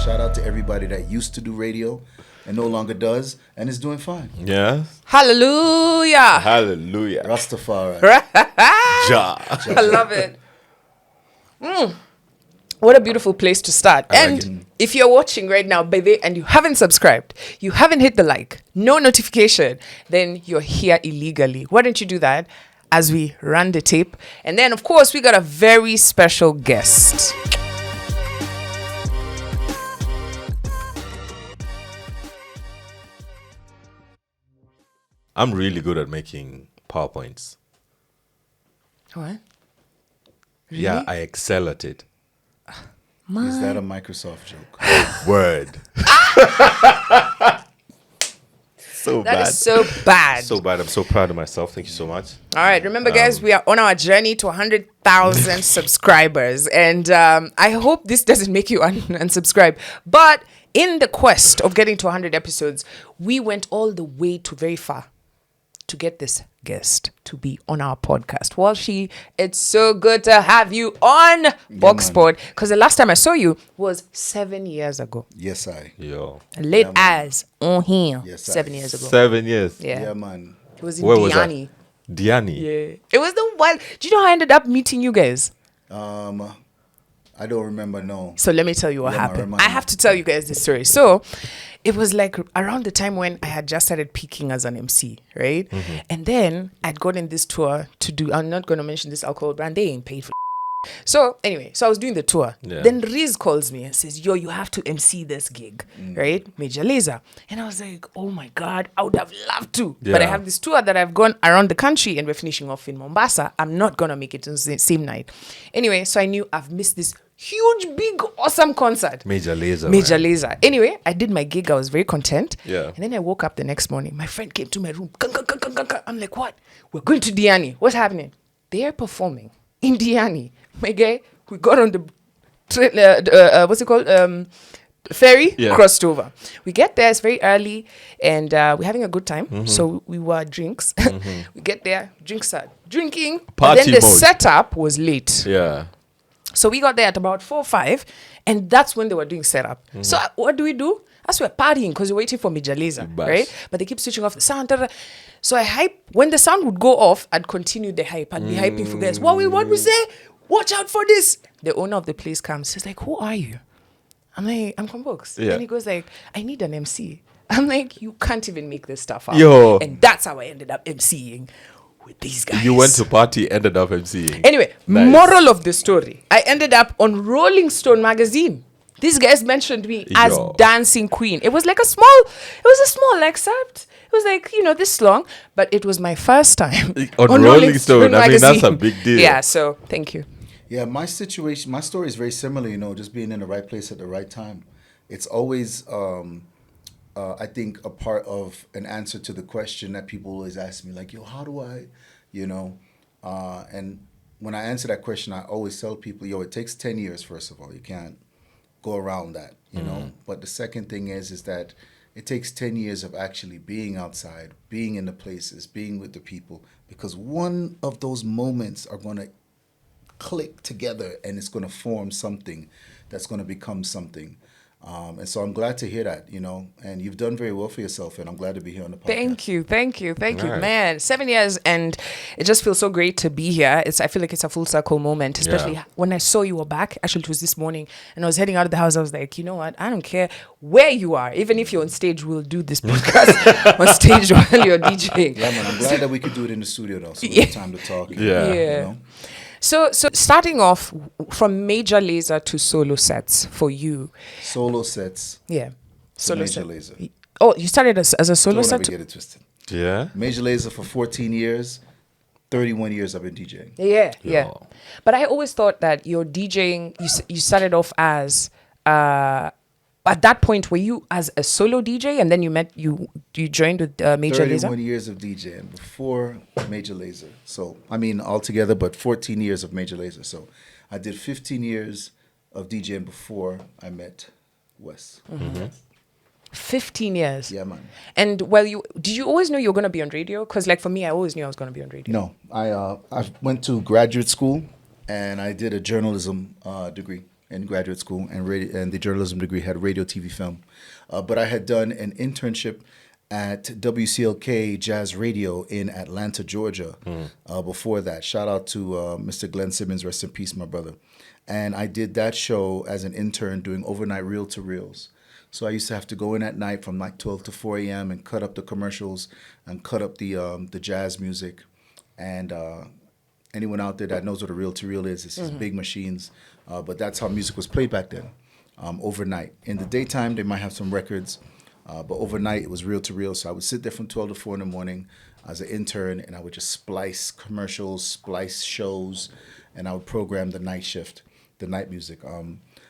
Shout out to everybody that used to do radio and no longer does and is doing fine. Yeah. Hallelujah. Hallelujah. Rastafari. Ja. I love it. What a beautiful place to start. And if you're watching right now, baby, and you haven't subscribed, you haven't hit the like, no notification, then you're here illegally. Why don't you do that as we run the tape? And then, of course, we got a very special guest. I'm really good at making PowerPoints. What? Really? Yeah, I excel at it. Is that a Microsoft joke? Word. So That bad. is so bad. So bad. I'm so proud of myself. Thank you so much. All right. Remember, guys, we are on our journey to 100,000 subscribers. And I hope this doesn't make you unsubscribe. But in the quest of getting to 100 episodes, we went all the way to very far to get this guest to be on our podcast. Walshy, it's so good to have you on BoxPod. Because the last time I saw you was 7 years ago. Yes, I. Yo. Late as on him. Yes, 7 years ago. 7 years. Yeah. Yeah, man. It was in Where was that? Diani. Diani. Yeah. It was the one. Do you know how I ended up meeting you guys? I don't remember, no. So let me tell you what Yeah, happened. remind I me. have to tell you guys this story. So it was like around the time when I had just started peaking as an MC, right? Mm-hmm. And then I'd gotten this tour to do, I'm not going to mention this alcohol brand, they ain't paid for. So anyway, so I was doing the tour. Yeah. Then Riz calls me and says, yo, you have to MC this gig, right? Major Lazer. And I was like, oh my God, I would have loved to. But I Yeah. have this tour that I've gone around the country and we're finishing off in Mombasa. I'm not going to make it on the same night. Anyway, so I knew I've missed this huge, big, awesome concert. Major Lazer. Major man. Lazer. Anyway, I did my gig. I was very content. Yeah. And then I woke up the next morning. My friend came to my room. I'm like, what? We're going to Diani. What's happening? They are performing in Diani. My guy, we got on the what's it called? Ferry, Yeah. crossed over. We get there, it's very early, and we're having a good time. So we were drinks. We get there, drinks start drinking. But Party then the mode. setup was late. Yeah. So we got there at about 4 or 5, and that's when they were doing setup. So what do? As we're partying, because we're waiting for Major Lazer, Bash. right? But they keep switching off the sound. So I hype. When the sound would go off, I'd continue the hype. I'd be hyping for guys. What we say? Watch out for this. The owner of the place comes. He's like, who are you? I'm like, I'm Kwambox. Yeah. And he goes like, I need an MC. I'm like, you can't even make this stuff up. Yo. And that's how I ended up MCing with these guys. You went to party, ended up MCing. Anyway, Nice. moral of the story. I ended up on Rolling Stone magazine. These guys mentioned me as Yo. dancing queen. It was like a small excerpt. It was like, this long, but it was my first time On Rolling Stone. I mean, that's a big deal. Yeah, so thank you. Yeah, my story is very similar, just being in the right place at the right time. It's always, I think, a part of an answer to the question that people always ask me, like, yo, how do I, and when I answer that question, I always tell people, yo, it takes 10 years, first of all. You can't go around that, But the second thing is that it takes 10 years of actually being outside, being in the places, being with the people, because one of those moments are going to click together and it's going to form something that's going to become something. And so I'm glad to hear that, and you've done very well for yourself, and I'm glad to be here on the podcast. Thank you. Nice. Man, 7 years, and it just feels so great to be here. I feel like it's a full circle moment, especially when I saw you were back. Actually, it was this morning, and I was heading out of the house. I was like, you know what? I don't care where you are. Even if you're on stage, we'll do this podcast on stage while you're DJing. Yeah, man, I'm glad that we could do it in the studio, though, so we have time to talk. Yeah. So starting off from Major Lazer to solo sets for you. Solo sets. Yeah. Solo Major set. Lazer. Oh, you started as a solo Don't set? ever get it twisted. Yeah. Major Lazer for 14 years, 31 years I've been DJing. Yeah. But I always thought that your DJing, you started off as, at that point, were you as a solo DJ and then you joined with Major 31 Lazer? years of DJing before Major Lazer. So, I mean, altogether, but 14 years of Major Lazer. So, I did 15 years of DJing before I met Wes. 15 years. Yeah, man. And did you always know you were going to be on radio? Because like for me, I always knew I was going to be on radio. No, I went to graduate school and I did a journalism degree. in graduate school, and and the journalism degree had radio, TV, film. But I had done an internship at WCLK Jazz Radio in Atlanta, Georgia. Before that, shout out to Mr. Glenn Simmons, rest in peace, my brother. And I did that show as an intern doing overnight reel-to-reels. So I used to have to go in at night from like 12 to 4 a.m. and cut up the commercials and cut up the jazz music. And anyone out there that knows what a reel-to-reel is, it's these big machines. But that's how music was played back then, overnight. In the daytime, they might have some records, but overnight it was reel-to-reel. So I would sit there from 12 to 4 in the morning as an intern, and I would just splice commercials, splice shows, and I would program the night shift, the night music.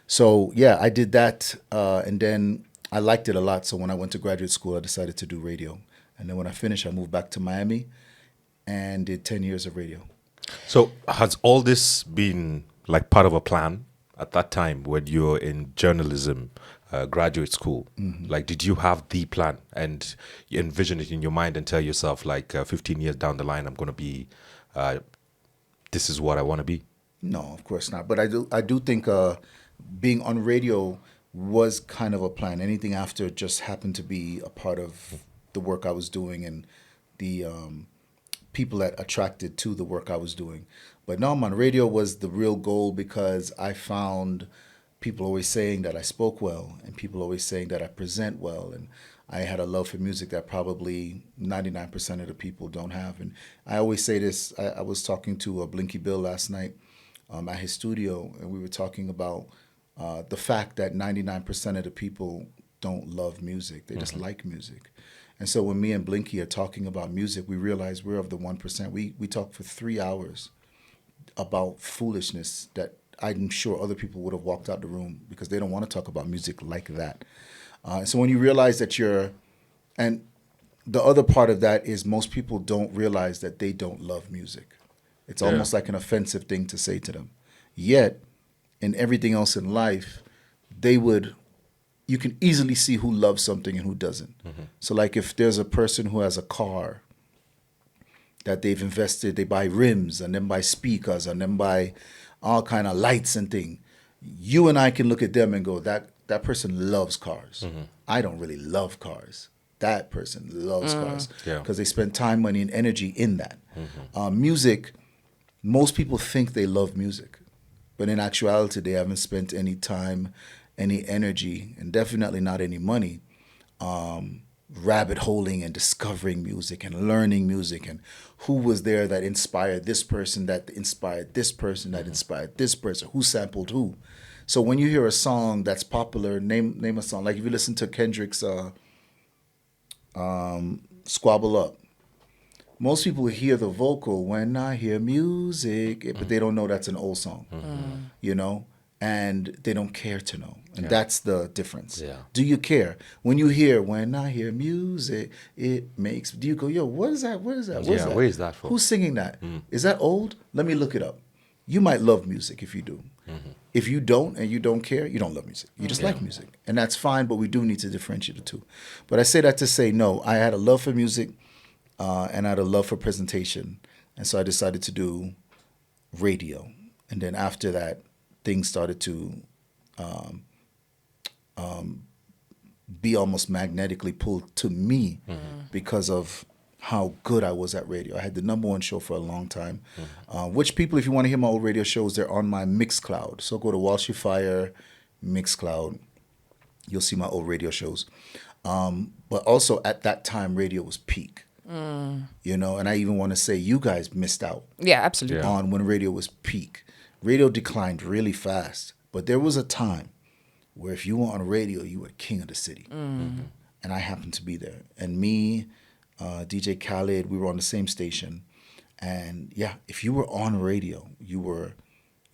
So yeah, I did that, and then I liked it a lot. So when I went to graduate school, I decided to do radio. And then when I finished, I moved back to Miami and did 10 years of radio. So has all this been like part of a plan at that time when you were in journalism, graduate school? Like, did you have the plan and you envision it in your mind and tell yourself like 15 years down the line, I'm going to be, this is what I want to be? No, of course not. But I do think being on radio was kind of a plan. Anything after just happened to be a part of the work I was doing and the people that attracted to the work I was doing. But no, man, radio was the real goal because I found people always saying that I spoke well and people always saying that I present well. And I had a love for music that probably 99% of the people don't have. And I always say this, I was talking to Blinky Bill last night at his studio, and we were talking about the fact that 99% of the people don't love music. They just like music. And so when me and Blinky are talking about music, we realize we're of the 1%. We talk for 3 hours about foolishness that I'm sure other people would have walked out the room because they don't want to talk about music like that. So when you realize that and the other part of that is most people don't realize that they don't love music. It's almost like an offensive thing to say to them. Yet, in everything else in life, you can easily see who loves something and who doesn't. So like if there's a person who has a car that they've invested, they buy rims and then buy speakers and then buy all kind of lights and thing. You and I can look at them and go, that person loves cars. I don't really love cars. That person loves cars because they spend time, money, and energy in that. Music, most people think they love music, but in actuality, they haven't spent any time, any energy, and definitely not any money rabbit holing and discovering music and learning music and who was there that inspired this person, that inspired this person, that inspired this person, who sampled who. So when you hear a song that's popular, name a song. Like if you listen to Kendrick's Squabble Up, most people hear the vocal when I hear music, but they don't know that's an old song, you know, and they don't care to know. And that's the difference. Yeah. Do you care? When you hear, when I hear music, do you go, yo, what is that? What is that? What's that? Where is that from? Who's singing that? Is that old? Let me look it up. You might love music if you do. If you don't and you don't care, you don't love music. You just like music. And that's fine, but we do need to differentiate the two. But I say that to say, no, I had a love for music and I had a love for presentation. And so I decided to do radio. And then after that, things started to be almost magnetically pulled to me because of how good I was at radio. I had the #1 show for a long time, which people, if you want to hear my old radio shows, they're on my Mixcloud. So go to Walshy Fire, Mixcloud. You'll see my old radio shows. But also at that time, radio was peak. You know, and I even want to say you guys missed out. Yeah, absolutely. On when radio was peak. Radio declined really fast, but there was a time where if you were on radio, you were king of the city. And I happened to be there. And me, DJ Khaled, we were on the same station. And yeah, if you were on radio, you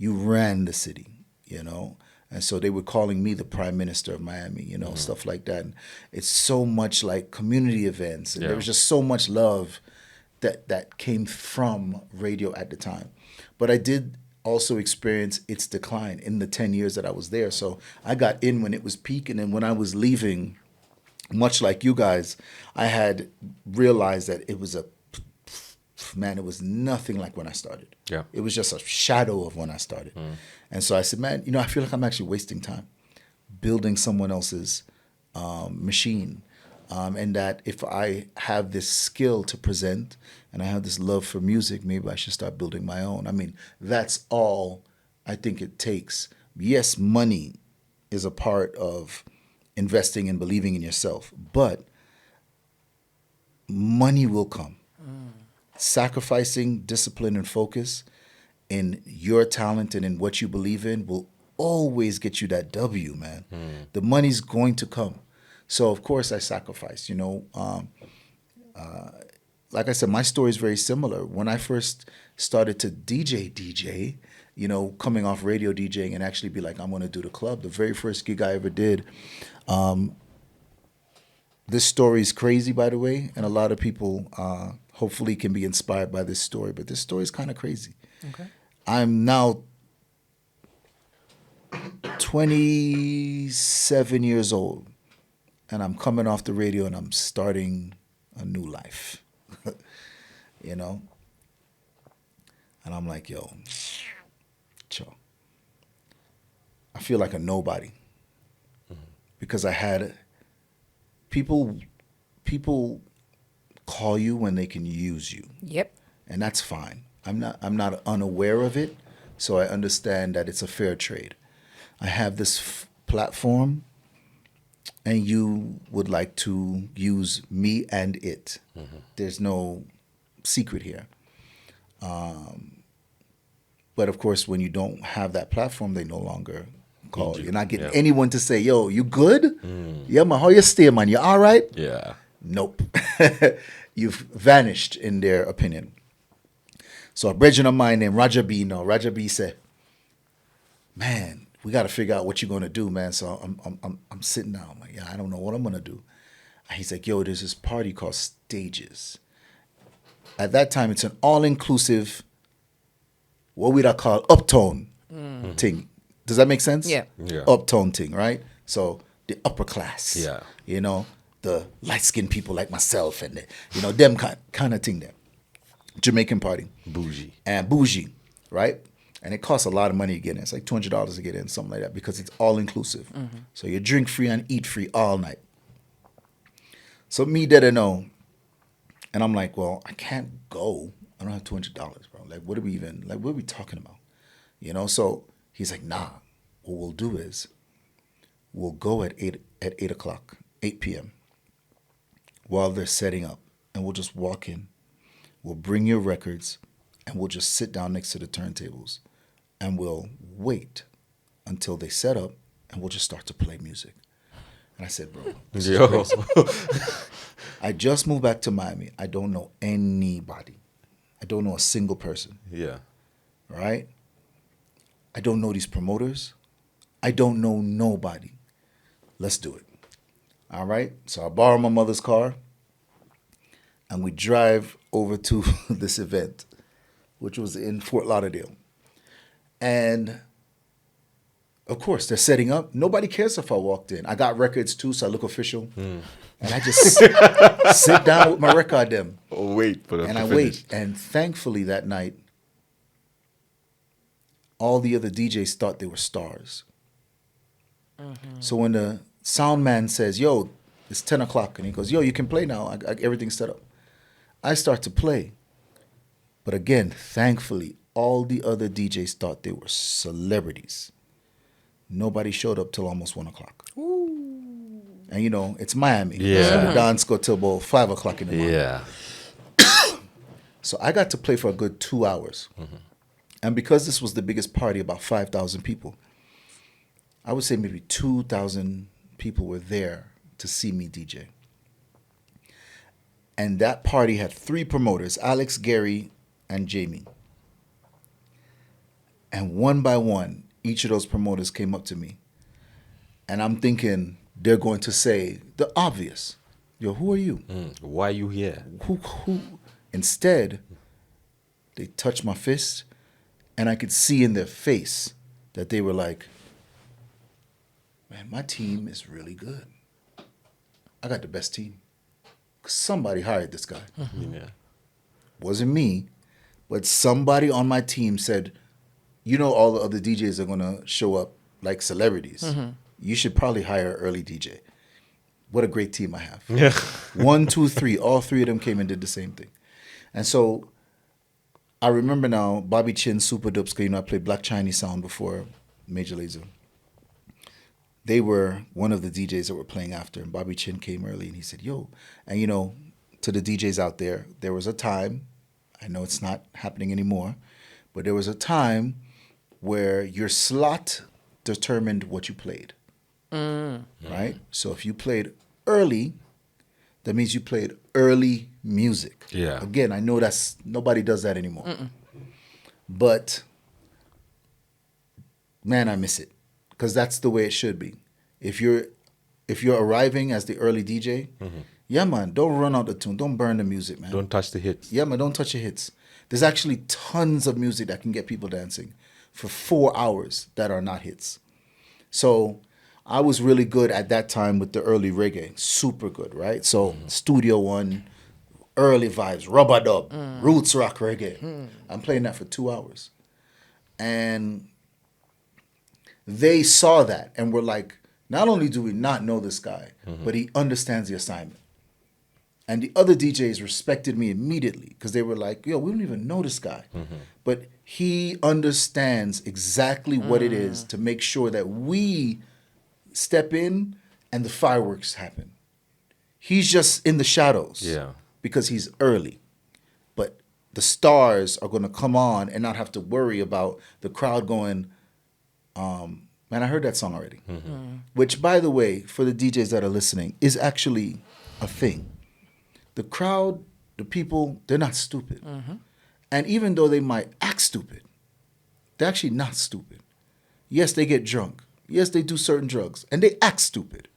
ran the city, you know? And so they were calling me the prime minister of Miami, you know, stuff like that. And it's so much like community events. And there was just so much love that came from radio at the time. But I did also experience its decline in the 10 years that I was there. So I got in when it was peak. And then when I was leaving, much like you guys, I had realized that it was man, it was nothing like when I started. Yeah. It was just a shadow of when I started. And so I said, man, I feel like I'm actually wasting time building someone else's machine. And that if I have this skill to present and I have this love for music, maybe I should start building my own. I mean, that's all I think it takes. Yes, money is a part of investing and believing in yourself, but money will come. Sacrificing discipline and focus in your talent and in what you believe in will always get you that W, man. The money's going to come. So, of course, I sacrificed, like I said, my story is very similar. When I first started to DJ, coming off radio DJing and actually be like, I'm going to do the club, the very first gig I ever did. This story is crazy, by the way, and a lot of people hopefully can be inspired by this story, but this story is kind of crazy. Okay. I'm now 27 years old, and I'm coming off the radio and I'm starting a new life, And I'm like, yo, I feel like a nobody because I had people call you when they can use you. Yep. And that's fine. I'm not unaware of it, so I understand that it's a fair trade. I have this platform, and you would like to use me and it. There's no secret here. But of course, when you don't have that platform, they no longer call. You're not getting anyone to say, yo, you good? Yeah, man, how you stay, man? You all right? Yeah. Nope. You've vanished in their opinion. So a brethren of mine named Roger B. said, man, we got to figure out what you're going to do, man. So I'm sitting down. I'm like, yeah, I don't know what I'm going to do. And he's like, yo, there's this party called Stages. At that time, it's an all-inclusive, what we'd call uptone thing. Does that make sense? Yeah. Uptone thing, right? So the upper class. Yeah. The light-skinned people like myself and, them kind of thing there. Jamaican party. Bougie, right? And it costs a lot of money to get in. It's like $200 to get in, something like that, because it's all-inclusive. So you drink free and eat free all night. So me didn't know. And I'm like, well, I can't go. I don't have $200, bro. Like, what are we talking about? So he's like, nah, what we'll do is we'll go at 8 o'clock, 8 p.m. while they're setting up. And we'll just walk in. We'll bring your records and we'll just sit down next to the turntables and we'll wait until they set up and we'll just start to play music. And I said, bro, this is crazy. I just moved back to Miami. I don't know anybody. I don't know a single person. Yeah. Right? I don't know these promoters. I don't know nobody. Let's do it. All right? So I borrow my mother's car and we drive over to this event, which was in Fort Lauderdale. And of course, they're setting up. Nobody cares if I walked in. I got records too, so I look official. And I just sit down with my record them. Wait for them and to I finish. wait. And thankfully that night, all the other DJs thought they were stars. So when the sound man says, yo, it's 10 o'clock, and he goes, yo, you can play now. Everything's set up. I start to play. But again, thankfully, all the other DJs thought they were celebrities. Nobody showed up till almost 1 o'clock. And it's Miami. Yeah. So the dance go till about 5 o'clock in the morning. Yeah. So I got to play for a good 2 hours. And because this was the biggest party, about 5,000 people, I would say maybe 2,000 people were there to see me DJ. And that party had 3 promoters, Alex, Gary, and Jamie. And one by one, each of those promoters came up to me. And I'm thinking they're going to say the obvious. Yo, who are you? Why are you here? Who? Instead, they touched my fist, and I could see in their face that they were like, man, my team is really good. I got the best team. Somebody hired this guy. Yeah. wasn't me, but somebody on my team said, you know, all the other DJs are going to show up like celebrities. You should probably hire an early DJ. What a great team I have. Yeah. 1, 2, 3. All three of them came and did the same thing. And so I remember now Bobby Chin, Super Dupes, because, you know, I played Black Chinese Sound before Major Lazer. They were one of the DJs that were playing after. And Bobby Chin came early and he said, yo. And, you know, to the DJs out there was a time, I know it's not happening anymore, but there was a time where your slot determined what you played. Right? So if you played early, that means you played early music. Yeah. Again, I know nobody does that anymore. But man, I miss it. Because that's the way it should be. If you're arriving as the early DJ, yeah, man, don't run out the tune. Don't burn the music, man. Don't touch the hits. Yeah, man, don't touch your hits. There's actually tons of music that can get people dancing for 4 hours that are not hits. So I was really good at that time with the early reggae. Super good, right? So Studio One, early vibes, rubber dub, roots rock reggae. I'm playing that for 2 hours. And they saw that and were like, not only do we not know this guy, but he understands the assignment. And the other DJs respected me immediately because they were like, yo, we don't even know this guy. But he understands exactly what it is to make sure that we step in and the fireworks happen. He's just in the shadows because he's early. But the stars are going to come on and not have to worry about the crowd going, man, I heard that song already. Which, by the way, for the DJs that are listening, is actually a thing. The crowd, the people, they're not stupid. And even though they might act stupid, they're actually not stupid. Yes, they get drunk. Yes, they do certain drugs. And they act stupid.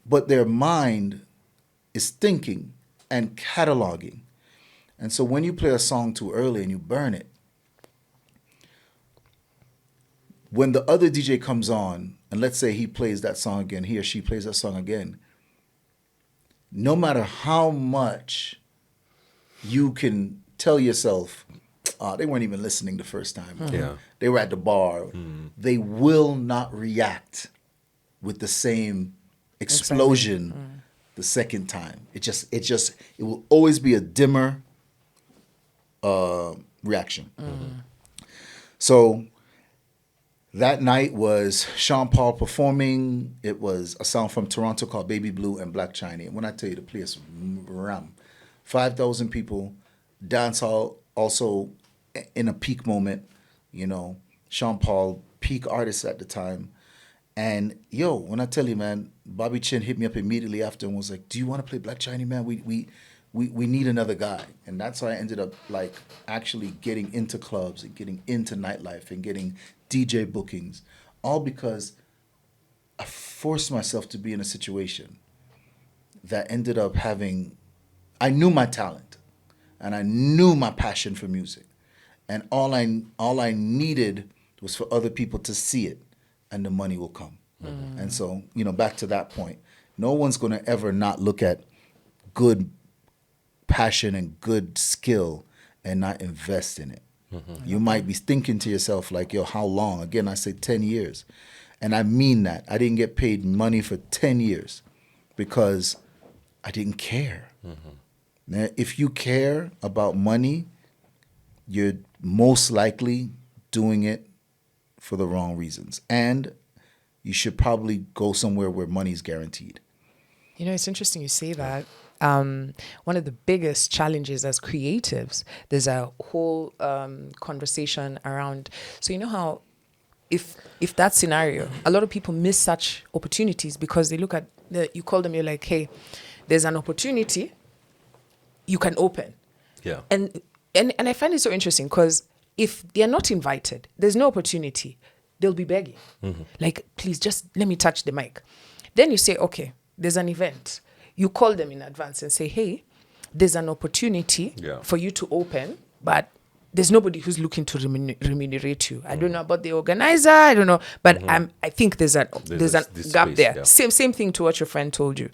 But their mind is thinking and cataloging. And so when you play a song too early and you burn it, when the other DJ comes on, and let's say he plays that song again, he or she plays that song again, no matter how much you can tell yourself, they weren't even listening the first time. They were at the bar. They will not react with the same explosion the second time. It will always be a dimmer reaction. So that night was Sean Paul performing. It was a song from Toronto called Baby Blue and Black China. And when I tell you the place, ram, 5,000 people, dance hall also in a peak moment, you know, Sean Paul, peak artist at the time. And yo, when I tell you, man, Bobby Chin hit me up immediately after and was like, do you want to play Black China, man? We need another guy. And that's how I ended up like actually getting into clubs and getting into nightlife and getting DJ bookings, all because I forced myself to be in a situation that ended up I knew my talent and I knew my passion for music. And all I needed was for other people to see it and the money will come. And so, you know, back to that point, no one's going to ever not look at good passion and good skill and not invest in it. You might be thinking to yourself like, yo, how long? Again, I say 10 years. And I mean that. I didn't get paid money for 10 years because I didn't care. Now, if you care about money, you're most likely doing it for the wrong reasons. And you should probably go somewhere where money's guaranteed. You know, it's interesting you say that. One of the biggest challenges as creatives, there's a whole conversation around. So you know how if that scenario, a lot of people miss such opportunities because they look at you call them, you're like, hey, there's an opportunity you can open. Yeah. And I find it so interesting because if they're not invited, there's no opportunity, they'll be begging. Like, please just let me touch the mic. Then you say, okay, there's an event. You call them in advance and say, hey, there's an opportunity for you to open, but there's nobody who's looking to remunerate you. I don't know about the organizer. I don't know, but I think there's a gap space, there. yeah. Same thing to what your friend told you.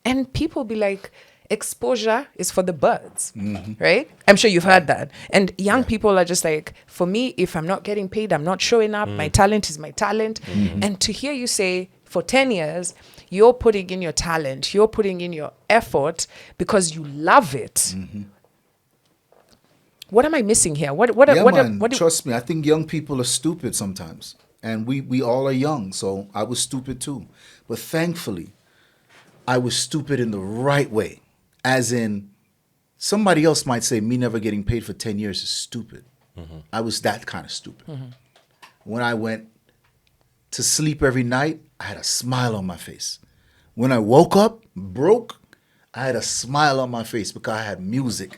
And people be like, exposure is for the birds, right? I'm sure you've heard that. And young people are just like, for me, if I'm not getting paid, I'm not showing up. My talent is my talent. And to hear you say, for 10 years, you're putting in your talent, you're putting in your effort because you love it. What am I missing here? Trust me, I think young people are stupid sometimes. And we all are young, so I was stupid too. But thankfully, I was stupid in the right way. As in, somebody else might say me never getting paid for 10 years is stupid. I was that kind of stupid. When I went to sleep every night, I had a smile on my face. When I woke up broke, I had a smile on my face because I had music.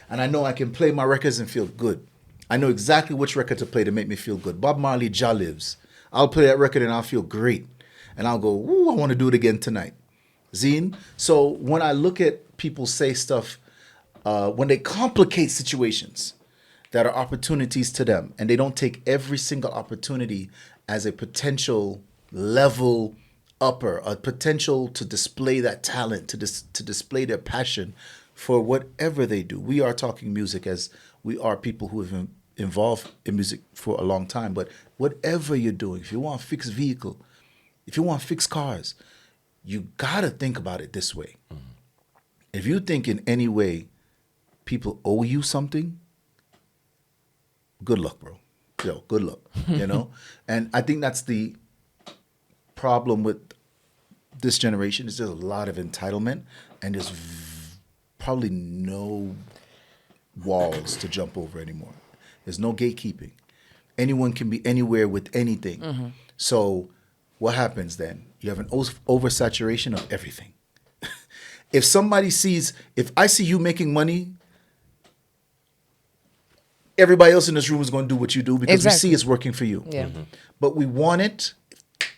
And I know I can play my records and feel good. I know exactly which record to play to make me feel good. Bob Marley, Jah Lives. I'll play that record and I'll feel great. And I'll go, ooh, I want to do it again tonight. Zine. So when I look at people say stuff, when they complicate situations that are opportunities to them, and they don't take every single opportunity as a potential level upper, a potential to display that talent, to display their passion for whatever they do. We are talking music as we are people who have been involved in music for a long time. But whatever you're doing, if you want a fixed vehicle, if you want fixed cars, you got to think about it this way. If you think in any way people owe you something, good luck, bro. Yo, good luck, you know? And I think that's the problem with this generation is there's a lot of entitlement and there's probably no walls to jump over anymore. There's no gatekeeping. Anyone can be anywhere with anything. So what happens then? You have an oversaturation of everything. If I see you making money, everybody else in this room is going to do what you do because we see it's working for you. Yeah. But we want it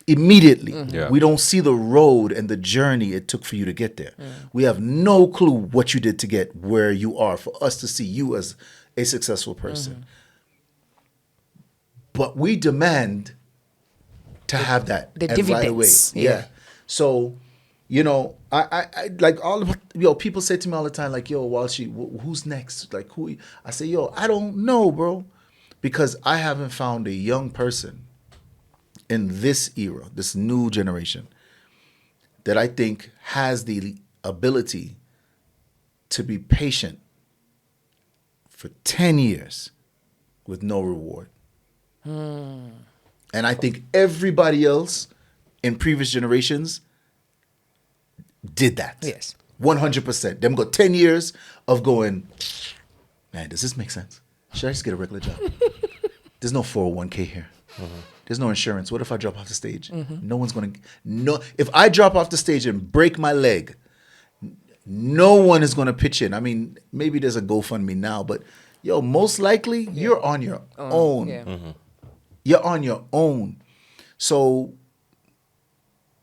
immediately. Yeah. We don't see the road and the journey it took for you to get there. We have no clue what you did to get where you are for us to see you as a successful person. But we demand to have that the and dividends. right away. Yeah. So, you know, I like all of, people say to me all the time, like, yo, Walshy, who's next? Like, who? I say, yo, I don't know, bro. Because I haven't found a young person in this era, this new generation, that I think has the ability to be patient for 10 years with no reward. And I think everybody else in previous generations did that. Yes. 100%. Them got 10 years of going, man, does this make sense? Should I just get a regular job? There's no 401k here. There's no insurance. What if I drop off the stage? No one's going to... No. If I drop off the stage and break my leg, no one is going to pitch in. I mean, maybe there's a GoFundMe now, but, yo, most likely you're on your own. Yeah. You're on your own. So,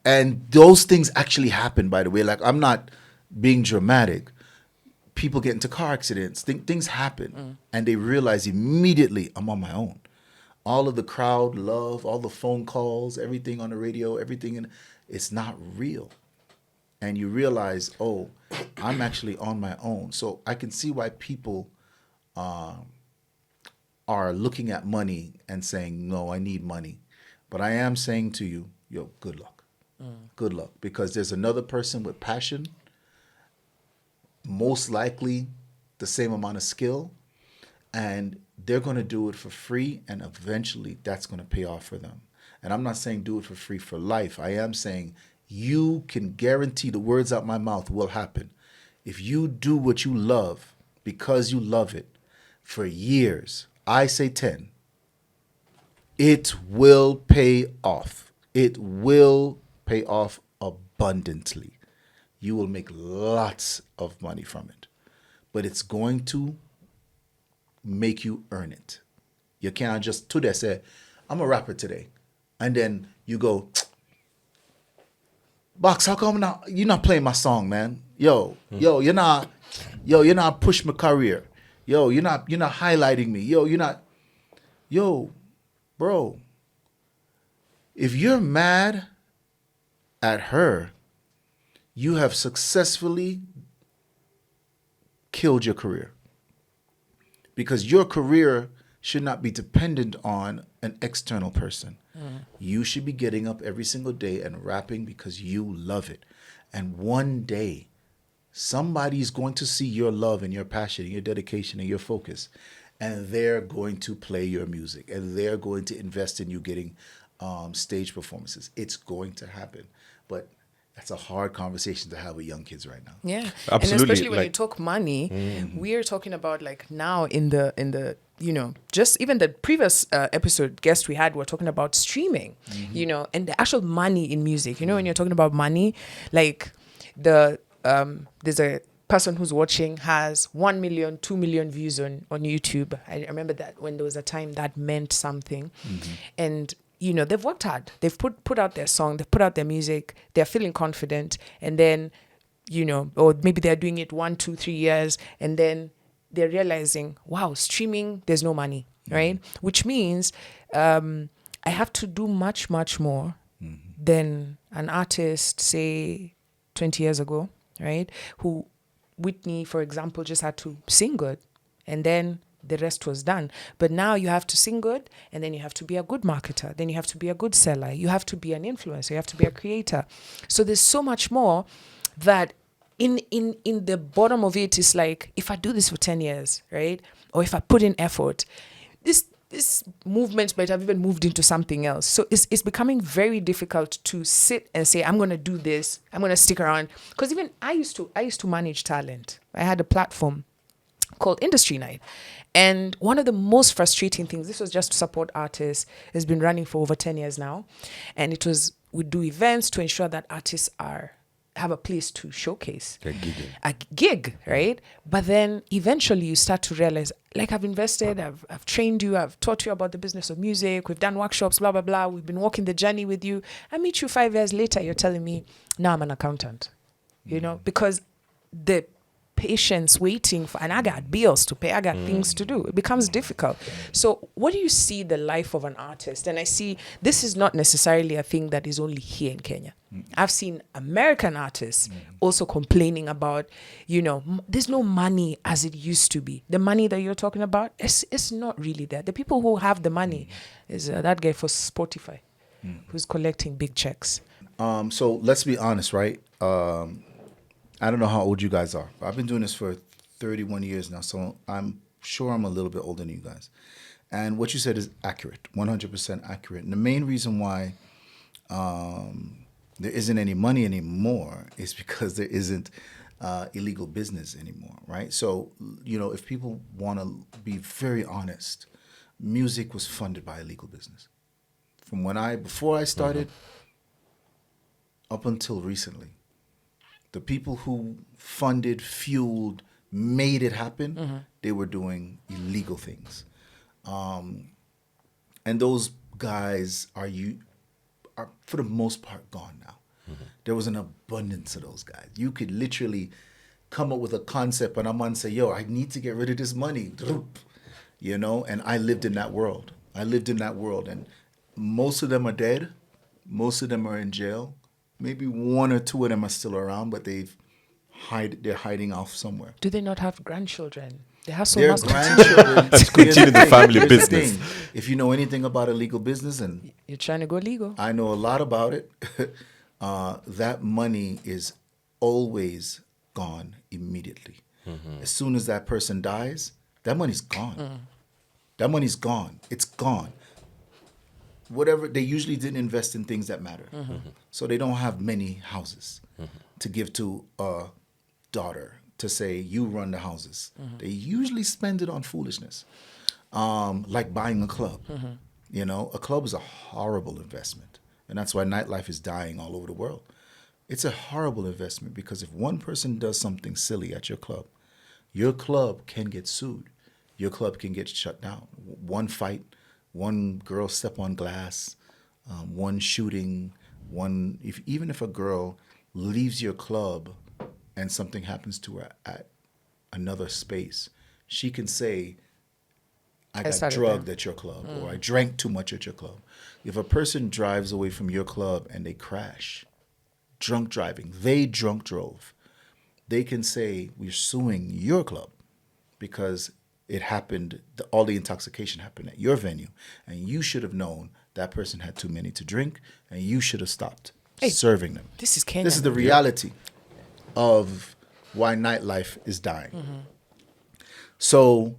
and those things actually happen, by the way. Like, I'm not being dramatic. People get into car accidents. Things happen. And they realize immediately, I'm on my own. All of the crowd love, all the phone calls, everything on the radio, everything, it's not real. And you realize, oh, I'm actually on my own. So I can see why people are looking at money and saying, no, I need money. But I am saying to you, yo, good luck. Good luck. Because there's another person with passion, most likely the same amount of skill, and they're going to do it for free, and eventually that's going to pay off for them. And I'm not saying do it for free for life. I am saying you can guarantee the words out my mouth will happen. If you do what you love because you love it for years, I say 10, it will pay off. It will pay off abundantly. You will make lots of money from it. But it's going to make you earn it. You can't just today say, I'm a rapper today. And then you go, Box, how come you're not playing my song, man? You're not pushing my career. You're not highlighting me. Yo, bro. If you're mad at her, you have successfully killed your career. Because your career should not be dependent on an external person. You should be getting up every single day and rapping because you love it. And one day, somebody's going to see your love and your passion and your dedication and your focus, and they're going to play your music, and they're going to invest in you getting stage performances. It's going to happen. But that's a hard conversation to have with young kids right now. Yeah, Absolutely. And especially when Like- you talk money, we're talking about like now in the you know, just even the previous episode guest we had, we're talking about streaming, you know, and the actual money in music. You know, when you're talking about money, like there's a person who's watching has 1 million, 2 million views on YouTube. I remember that when there was a time that meant something, and you know, they've worked hard. They've put out their song, they've put out their music, they're feeling confident, and then, you know, or maybe they're doing it 1, 2, 3 years, and then they're realizing, wow, streaming, there's no money, right? Which means I have to do much, much more than an artist, say, 20 years ago, right? Who, Whitney, for example, just had to sing good, and then the rest was done. But now you have to sing good, and then you have to be a good marketer, then you have to be a good seller, you have to be an influencer, you have to be a creator. So there's so much more that in the bottom of it is like, if I do this for 10 years, right? Or if I put in effort, this movement might have even moved into something else. So it's becoming very difficult to sit and say, I'm going to do this, I'm going to stick around. Because even I used to manage talent. I had a platform called Industry Night. And one of the most frustrating things, this was just to support artists, has been running for over 10 years now. And we do events to ensure that artists have a place to showcase. A gig, right? But then eventually you start to realize, like, I've invested, I've trained you, I've taught you about the business of music, we've done workshops, blah, blah, blah. We've been walking the journey with you. I meet you 5 years later, you're telling me, now I'm an accountant, you know, because the patience waiting for, and I got bills to pay, I got things to do. It becomes difficult. So what do you see the life of an artist? And I see this is not necessarily a thing that is only here in Kenya. I've seen American artists also complaining about, you know, there's no money as it used to be. The money that you're talking about, it's not really there. The people who have the money is that guy for Spotify who's collecting big checks. So let's be honest, right? I don't know how old you guys are. I've been doing this for 31 years now, so I'm sure I'm a little bit older than you guys. And what you said is accurate, 100% accurate. And the main reason why there isn't any money anymore is because there isn't illegal business anymore, right? So, you know, if people want to be very honest, music was funded by illegal business. Before I started, up until recently, the people who funded, fueled, made it happen, they were doing illegal things. And those guys are for the most part gone now. There was an abundance of those guys. You could literally come up with a concept and a man say, yo, I need to get rid of this money. You know, and I lived in that world. And most of them are dead. Most of them are in jail. Maybe 1 or 2 of them are still around, but they're hiding off somewhere. Do they not have grandchildren? They have so Their much grandchildren continue the family Here's business. thing. If you know anything about illegal business, and You're trying to go legal. I know a lot about it, that money is always gone immediately. As soon as that person dies, that money's gone. That money's gone. It's gone. Whatever, they usually didn't invest in things that matter. So they don't have many houses to give to a daughter to say, you run the houses. They usually spend it on foolishness, like buying a club. You know, a club is a horrible investment. And that's why nightlife is dying all over the world. It's a horrible investment because if one person does something silly at your club can get sued. Your club can get shut down. One fight, one girl step on glass, one shooting, even if a girl leaves your club and something happens to her at another space, she can say, I got drugged at your club, or I drank too much at your club. If a person drives away from your club and they crash, drunk driving, they drunk drove, they can say, we're suing your club because it happened, all the intoxication happened at your venue, and you should have known that person had too many to drink, and you should have stopped serving them. This is Kenya. This is the reality of why nightlife is dying. So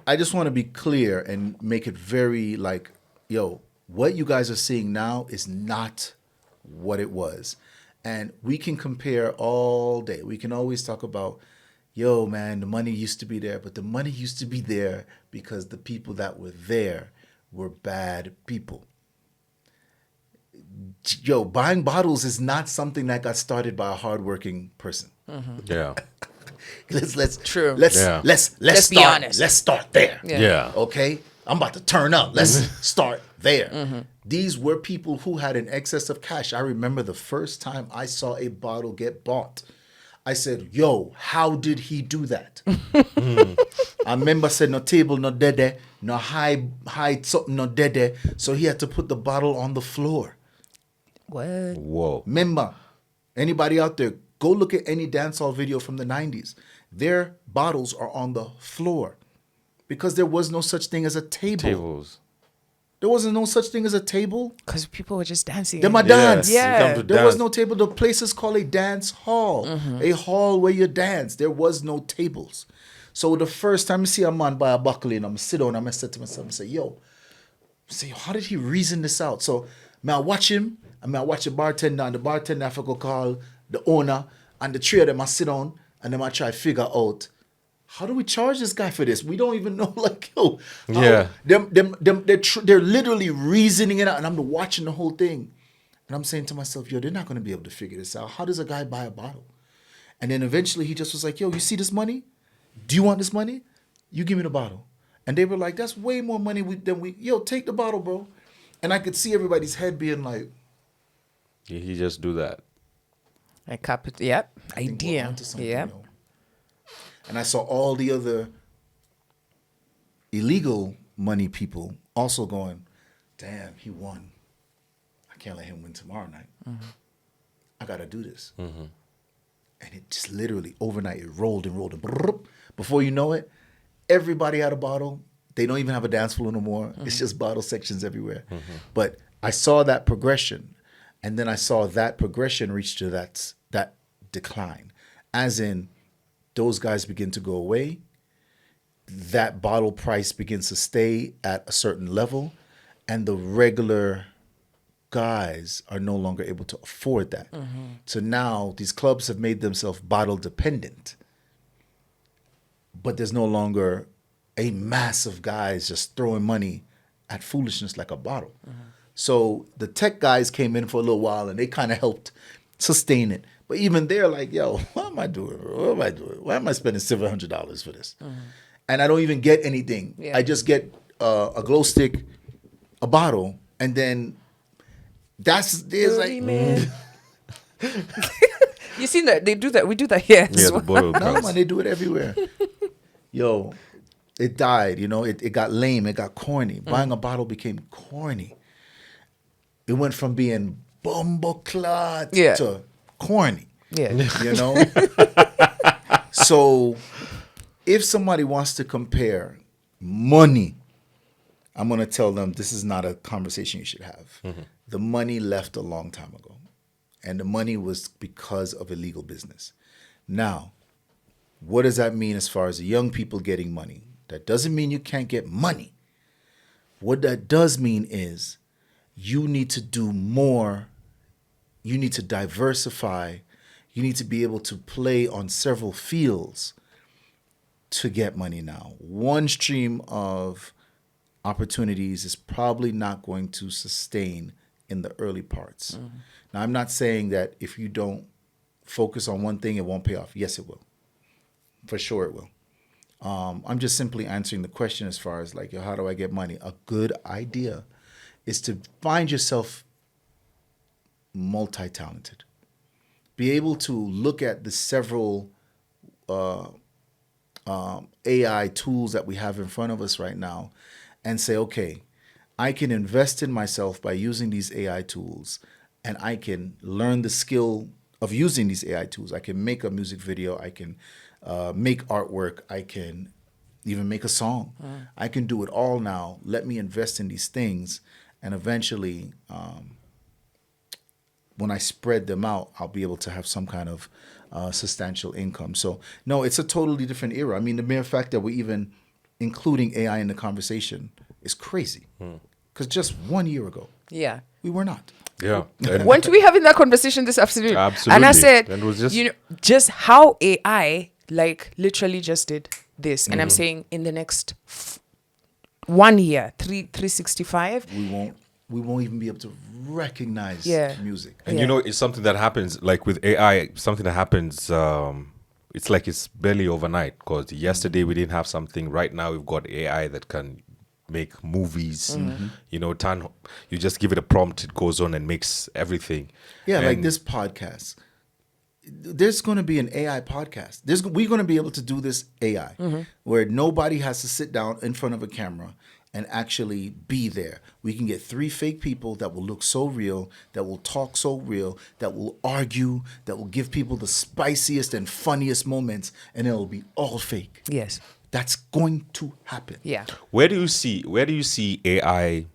I just want to be clear and make it very like, yo, what you guys are seeing now is not what it was. And we can compare all day. We can always talk about, yo, man, the money used to be there, but the money used to be there because the people that were there were bad people. Yo, buying bottles is not something that got started by a hardworking person. Yeah. Let's True. Let's be start, honest. Let's start there. Yeah. Okay, I'm about to turn up. Let's start there. These were people who had an excess of cash. I remember the first time I saw a bottle get bought. I said, yo, how did he do that? I remember said no table, no dede, no high something, no dede. So he had to put the bottle on the floor. What? Whoa. Remember, anybody out there, go look at any dancehall video from the 90s. Their bottles are on the floor because there was no such thing as a table. Tables. There wasn't no such thing as a table. Because people were just dancing. Them a dance. Yeah. You come to There was dance. no table. The place is called a dance hall. A hall where you dance. There was no tables. So the first time I see a man buy a buckle and I'm sit down and I said to myself, I say, yo, how did he reason this out? So I watch him, and I watch the bartender, and the bartender I forgot call the owner, and the three of them I sit down, and then I try to figure out, how do we charge this guy for this? We don't even know, like, yo. Yeah. They're literally reasoning it out, and I'm watching the whole thing. And I'm saying to myself, yo, they're not going to be able to figure this out. How does a guy buy a bottle? And then eventually he just was like, yo, you see this money? Do you want this money? You give me the bottle. And they were like, that's way more money than we, yo, take the bottle, bro. And I could see everybody's head being like, He just do that. I cap it. Yep. I think we're Idea. onto something, Yep. yo. And I saw all the other illegal money people also going, damn, he won. I can't let him win tomorrow night. I got to do this. And it just literally overnight, it rolled and rolled. And brrrr. Before you know it, everybody had a bottle. They don't even have a dance floor no more. It's just bottle sections everywhere. But I saw that progression. And then I saw that progression reach to that decline. As in, those guys begin to go away. That bottle price begins to stay at a certain level. And the regular guys are no longer able to afford that. So now these clubs have made themselves bottle dependent. But there's no longer a mass of guys just throwing money at foolishness like a bottle. So the tech guys came in for a little while and they kind of helped sustain it. But even they're like, yo, what am I doing? What am I doing? Why am I spending $700 for this? And I don't even get anything. Yeah. I just get a glow stick, a bottle, and then there's like, man. You seen that? They do that. We do that here. Yeah, the bottle no, counts. man, they do it everywhere. Yo, it died, it got lame, it got corny. Buying a bottle became corny. It went from being bumbleclad to corny. Yeah. So if somebody wants to compare money, I'm going to tell them this is not a conversation you should have. The money left a long time ago. And the money was because of illegal business. Now, what does that mean as far as the young people getting money? That doesn't mean you can't get money. What that does mean is you need to do more. You need to diversify. You need to be able to play on several fields to get money now. One stream of opportunities is probably not going to sustain in the early parts. Now, I'm not saying that if you don't focus on one thing, it won't pay off. Yes, it will. For sure it will. I'm just simply answering the question as far as like, yo, how do I get money? A good idea is to find yourself multi-talented. Be able to look at the several AI tools that we have in front of us right now and say, okay, I can invest in myself by using these AI tools and I can learn the skill of using these AI tools. I can make a music video. I can make artwork. I can even make a song. I can do it all now. Let me invest in these things, and eventually, when I spread them out, I'll be able to have some kind of substantial income. So, no, it's a totally different era. I mean, the mere fact that we're even including AI in the conversation is crazy. Because just 1 year ago, Yeah. we were not. Yeah. And Weren't we having that conversation this afternoon? Absolutely. And I said, And it was just- you know, just how AI like literally just did this. And I'm saying in the next 1 year, 365. We won't even be able to recognize Yeah. music. And Yeah. you know, it's something that happens like with AI, something that happens, it's like it's barely overnight because yesterday we didn't have something. Right now we've got AI that can make movies, you know, you just give it a prompt, it goes on and makes everything. Yeah, like And- this podcast. There's going to be an AI podcast. We're going to be able to do this AI where nobody has to sit down in front of a camera and actually be there. We can get 3 fake people that will look so real, that will talk so real, that will argue, that will give people the spiciest and funniest moments, and it'll be all fake. Yes. That's going to happen. Yeah. Where do you see AI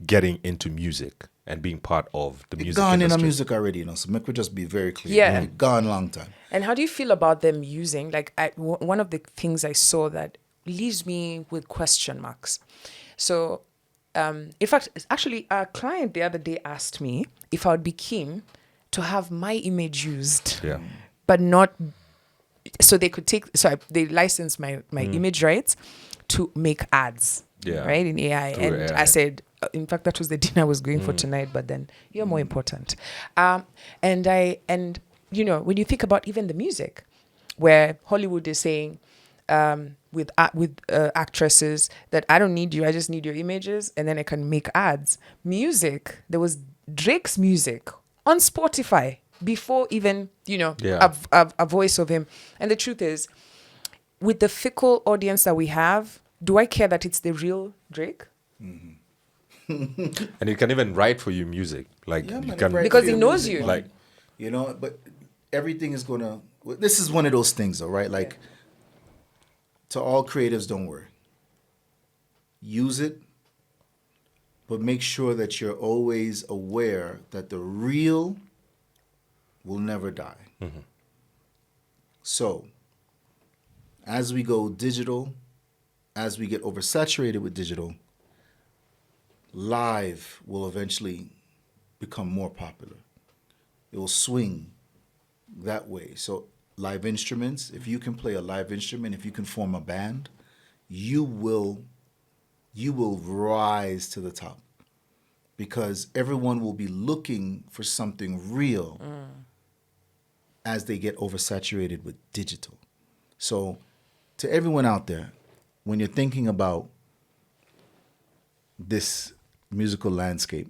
getting into music and being part of the It's music gone in industry? our music already, you know. So make we just be very clear. Yeah. It's gone long time. And how do you feel about them using, like, one of the things I saw that leaves me with question marks. So, in fact, actually, a client the other day asked me if I would be keen to have my image used, Yeah. but not, so they could they licensed my image rights to make ads, Yeah. right, in AI. Through And AI. I said, in fact, that was the dinner I was going for tonight, but then you're more important. And you know, when you think about even the music, where Hollywood is saying, with actresses that I don't need you, I just need your images, and then I can make ads. Music, there was Drake's music on Spotify before even, you know, Yeah. a voice of him. And the truth is, with the fickle audience that we have, do I care that it's the real Drake? And it can even write for you music. Like Yeah, you man, can it Because he breaks knows the you. music, Like- man. You know, but everything is gonna. This is one of those things, though, right? Like, to all creatives, don't worry. Use it, but make sure that you're always aware that the real will never die. So, as we go digital, as we get oversaturated with digital, live will eventually become more popular. It will swing that way. So live instruments, if you can play a live instrument, if you can form a band, you will rise to the top, because everyone will be looking for something real as they get oversaturated with digital. So to everyone out there, when you're thinking about this musical landscape,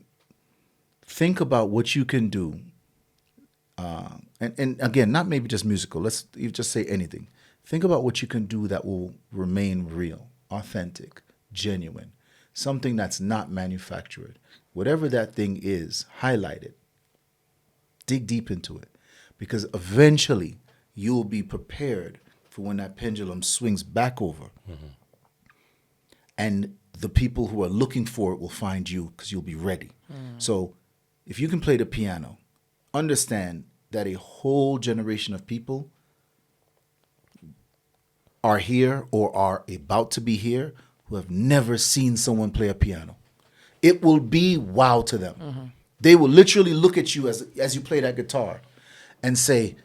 think about what you can do. And again, not maybe just musical. Let's you just say anything. Think about what you can do that will remain real, authentic, genuine, something that's not manufactured. Whatever that thing is, highlight it. Dig deep into it, because eventually you'll be prepared for when that pendulum swings back over. And the people who are looking for it will find you, because you'll be ready. So if you can play the piano, understand that a whole generation of people are here or are about to be here who have never seen someone play a piano. It will be wow to them. They will literally look at you as you play that guitar and say,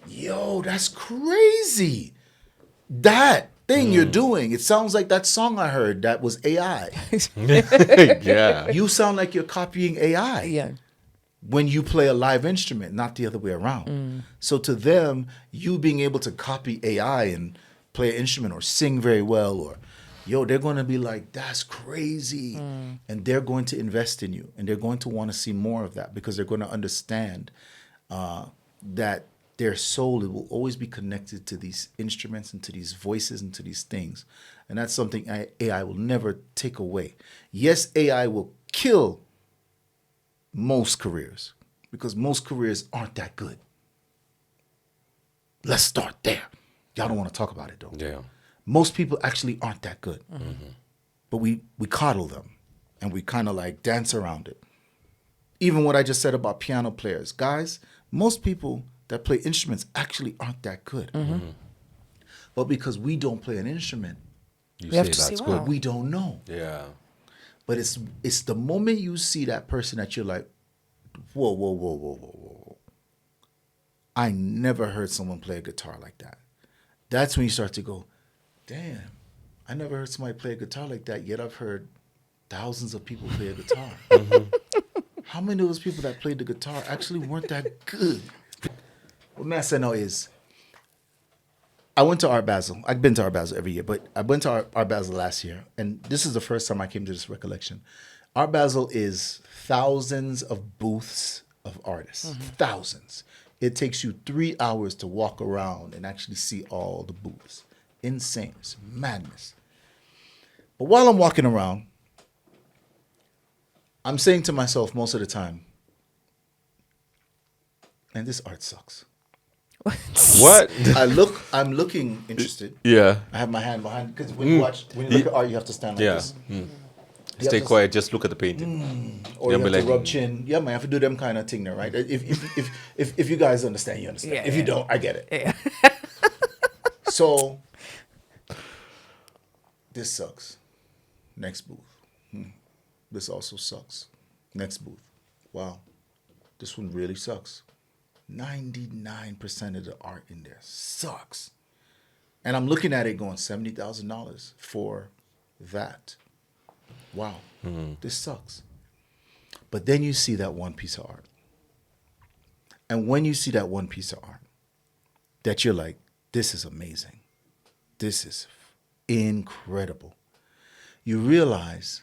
yo, that's crazy. That thing you're doing, it sounds like that song I heard that was AI. yeah. You sound like you're copying AI. Yeah. When you play a live instrument, not the other way around. So to them, you being able to copy AI and play an instrument or sing very well, or they're going to be like, that's crazy. And they're going to invest in you, and they're going to want to see more of that, because they're going to understand that their soul will always be connected to these instruments and to these voices and to these things. And that's something AI will never take away. Yes, AI will kill most careers, because most careers aren't that good. Let's start there. Y'all don't want to talk about it though. Yeah. Most people actually aren't that good. But we coddle them and we kind of like dance around it. Even what I just said about piano players. Guys, most people that play instruments actually aren't that good. But because we don't play an instrument, You We have say to that's say, good. wow. we don't know. Yeah. But it's the moment you see that person that you're like, whoa, whoa, whoa, whoa, whoa, whoa. I never heard someone play a guitar like that. That's when you start to go, damn, I never heard somebody play a guitar like that, yet I've heard thousands of people play a guitar. How many of those people that played the guitar actually weren't that good? What I'm saying now is, I went to Art Basel. I've been to Art Basel every year, but I went to Art Basel last year, and this is the first time I came to this recollection. Art Basel is thousands of booths of artists, thousands. It takes you 3 hours to walk around and actually see all the booths. Insane, it's madness. But while I'm walking around, I'm saying to myself most of the time, man, this art sucks. What? I'm looking interested. Yeah. I have my hand behind, because when you look at art, you have to stand like Yeah. this. Stay to- quiet. Just look at the painting. Or Yeah, you but have to like- rub chin. Yeah, man, you have to do them kind of thing there, right? If you guys understand, you understand. Yeah, if you yeah. don't, I get it. Yeah. So this sucks. Next booth. This also sucks. Next booth. Wow. This one really sucks. 99% of the art in there sucks. And I'm looking at it going, $70,000 for that. Wow. This sucks. But then you see that one piece of art. And when you see that one piece of art, that you're like, this is amazing. This is incredible. You realize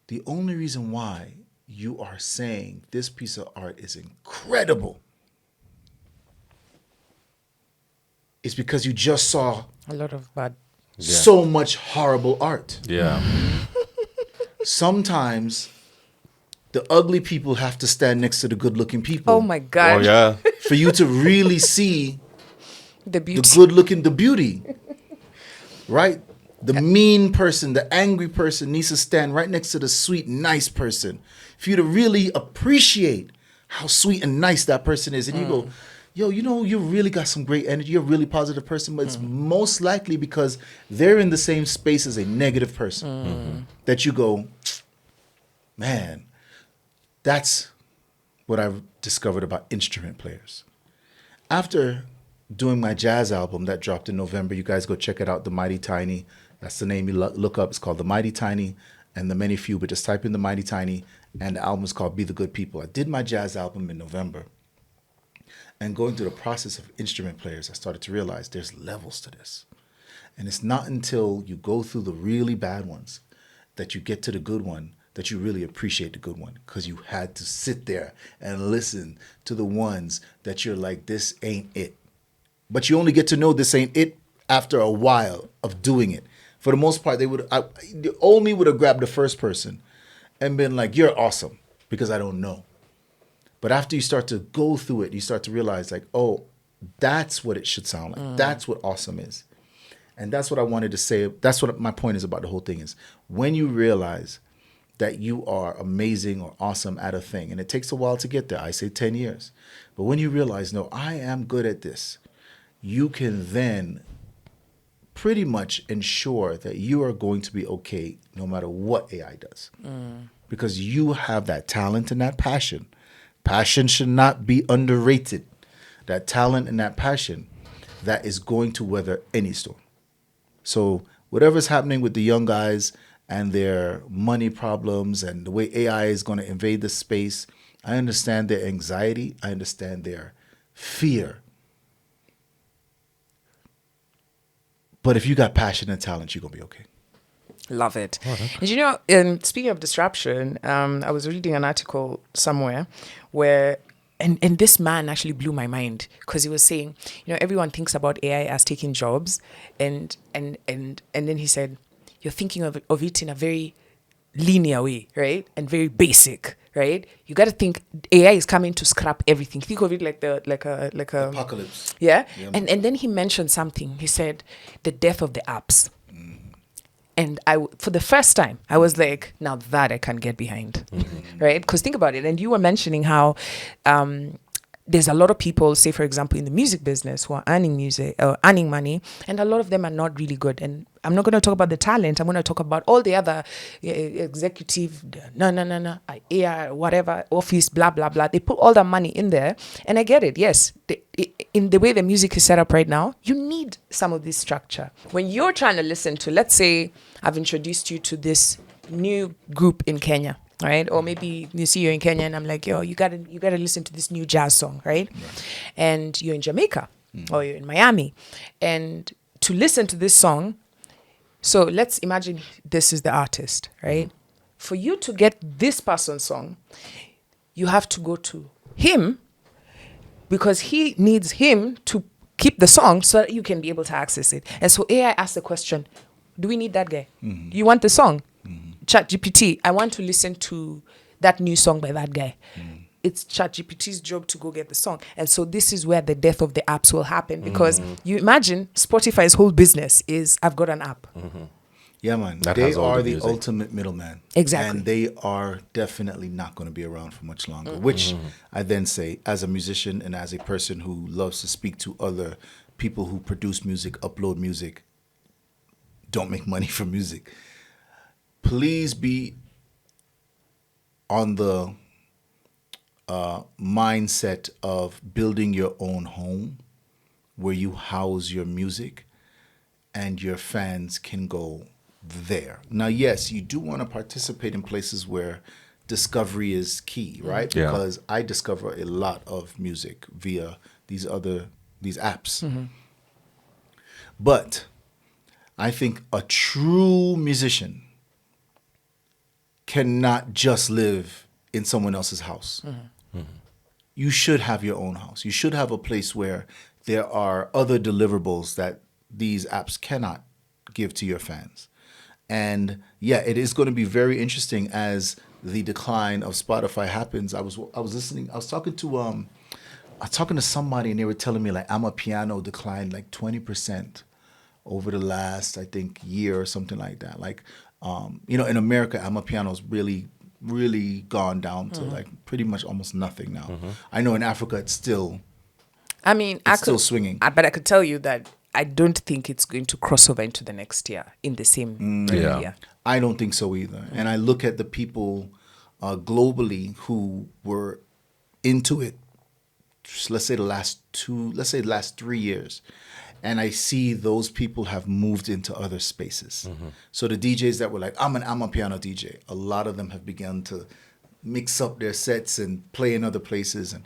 the only reason why you are saying this piece of art is incredible is because you just saw A lot of bad. so much horrible art. Yeah. Sometimes the ugly people have to stand next to the good-looking people. Oh my God. Oh yeah. For you to really see The beauty. the good-looking, the beauty, right? The mean person, the angry person needs to stand right next to the sweet, nice person for you to really appreciate how sweet and nice that person is. And you go, yo, you know, you really got some great energy. You're a really positive person, but it's most likely because they're in the same space as a negative person that you go, man, that's what I've discovered about instrument players. After doing my jazz album that dropped in November, you guys go check it out, The Mighty Tiny. That's the name you look up. It's called The Mighty Tiny and The Many Few, but just type in The Mighty Tiny, and the album is called Be the Good People. I did my jazz album in November. And going through the process of instrument players, I started to realize there's levels to this. And it's not until you go through the really bad ones that you get to the good one that you really appreciate the good one, because you had to sit there and listen to the ones that you're like, this ain't it. But you only get to know this ain't it after a while of doing it. For the most part, they only would have grabbed the first person and been like, you're awesome, because I don't know. But after you start to go through it, you start to realize like, oh, that's what it should sound like. That's what awesome is. And that's what I wanted to say. That's what my point is about the whole thing is when you realize that you are amazing or awesome at a thing, and it takes a while to get there. I say 10 years. But when you realize, no, I am good at this, you can then pretty much ensure that you are going to be okay no matter what AI does. Because you have that talent and that passion. Passion should not be underrated. That talent and that passion that is going to weather any storm. So whatever's happening with the young guys and their money problems and the way AI is going to invade the space, I understand their anxiety. I understand their fear. But if you got passion and talent, you're going to be okay. Love it. And you know, speaking of disruption, I was reading an article somewhere where, and this man actually blew my mind because he was saying, you know, everyone thinks about AI as taking jobs, and then he said, you're thinking of it in a very linear way, right? And very basic, right? You got to think AI is coming to scrap everything. Think of it like a Apocalypse. yeah. Yeah. And then he mentioned something. He said the death of the apps. And for the first time, I was like, now that I can get behind, right? Because think about it. And you were mentioning how there's a lot of people, say, for example, in the music business who are earning money, and a lot of them are not really good. And I'm not going to talk about the talent. I'm going to talk about all the other executive, AI, whatever, office, blah, blah, blah. They put all that money in there. And I get it. Yes, in the way the music is set up right now, you need some of this structure. When you're trying to listen to, let's say, I've introduced you to this new group in Kenya, right? Or maybe you see you're in Kenya and I'm like, yo, you gotta listen to this new jazz song, right? And you're in Jamaica or you're in Miami. And to listen to this song, so let's imagine this is the artist, right? For you to get this person's song, you have to go to him because he needs him to keep the song so that you can be able to access it. And so AI asks the question, do we need that guy? Do you want the song? ChatGPT, I want to listen to that new song by that guy. It's ChatGPT's job to go get the song. And so this is where the death of the apps will happen because you imagine Spotify's whole business is I've got an app. Yeah, man. That They has all are the the music. ultimate middleman. Exactly. And they are definitely not going to be around for much longer, which I then say, as a musician and as a person who loves to speak to other people who produce music, upload music, don't make money from music. Please be on the mindset of building your own home where you house your music and your fans can go there. Now, yes, you do want to participate in places where discovery is key, right? Yeah. Because I discover a lot of music via these apps. But I think a true musician cannot just live in someone else's house. You should have your own house. You should have a place where there are other deliverables that these apps cannot give to your fans. And yeah, it is going to be very interesting as the decline of Spotify happens. I was listening. I was talking to somebody, and they were telling me like Amapiano declined like 20% over the last, I think, year or something like that. Like, in America, Amapiano's really gone down to like pretty much almost nothing now. I know in Africa it's still still swinging. But I could tell you that I don't think it's going to cross over into the next year in the same year. I don't think so either. And I look at the people globally who were into it, let's say the last 3 years. And I see those people have moved into other spaces. So the DJs that were like, I'm a piano DJ, a lot of them have begun to mix up their sets and play in other places. And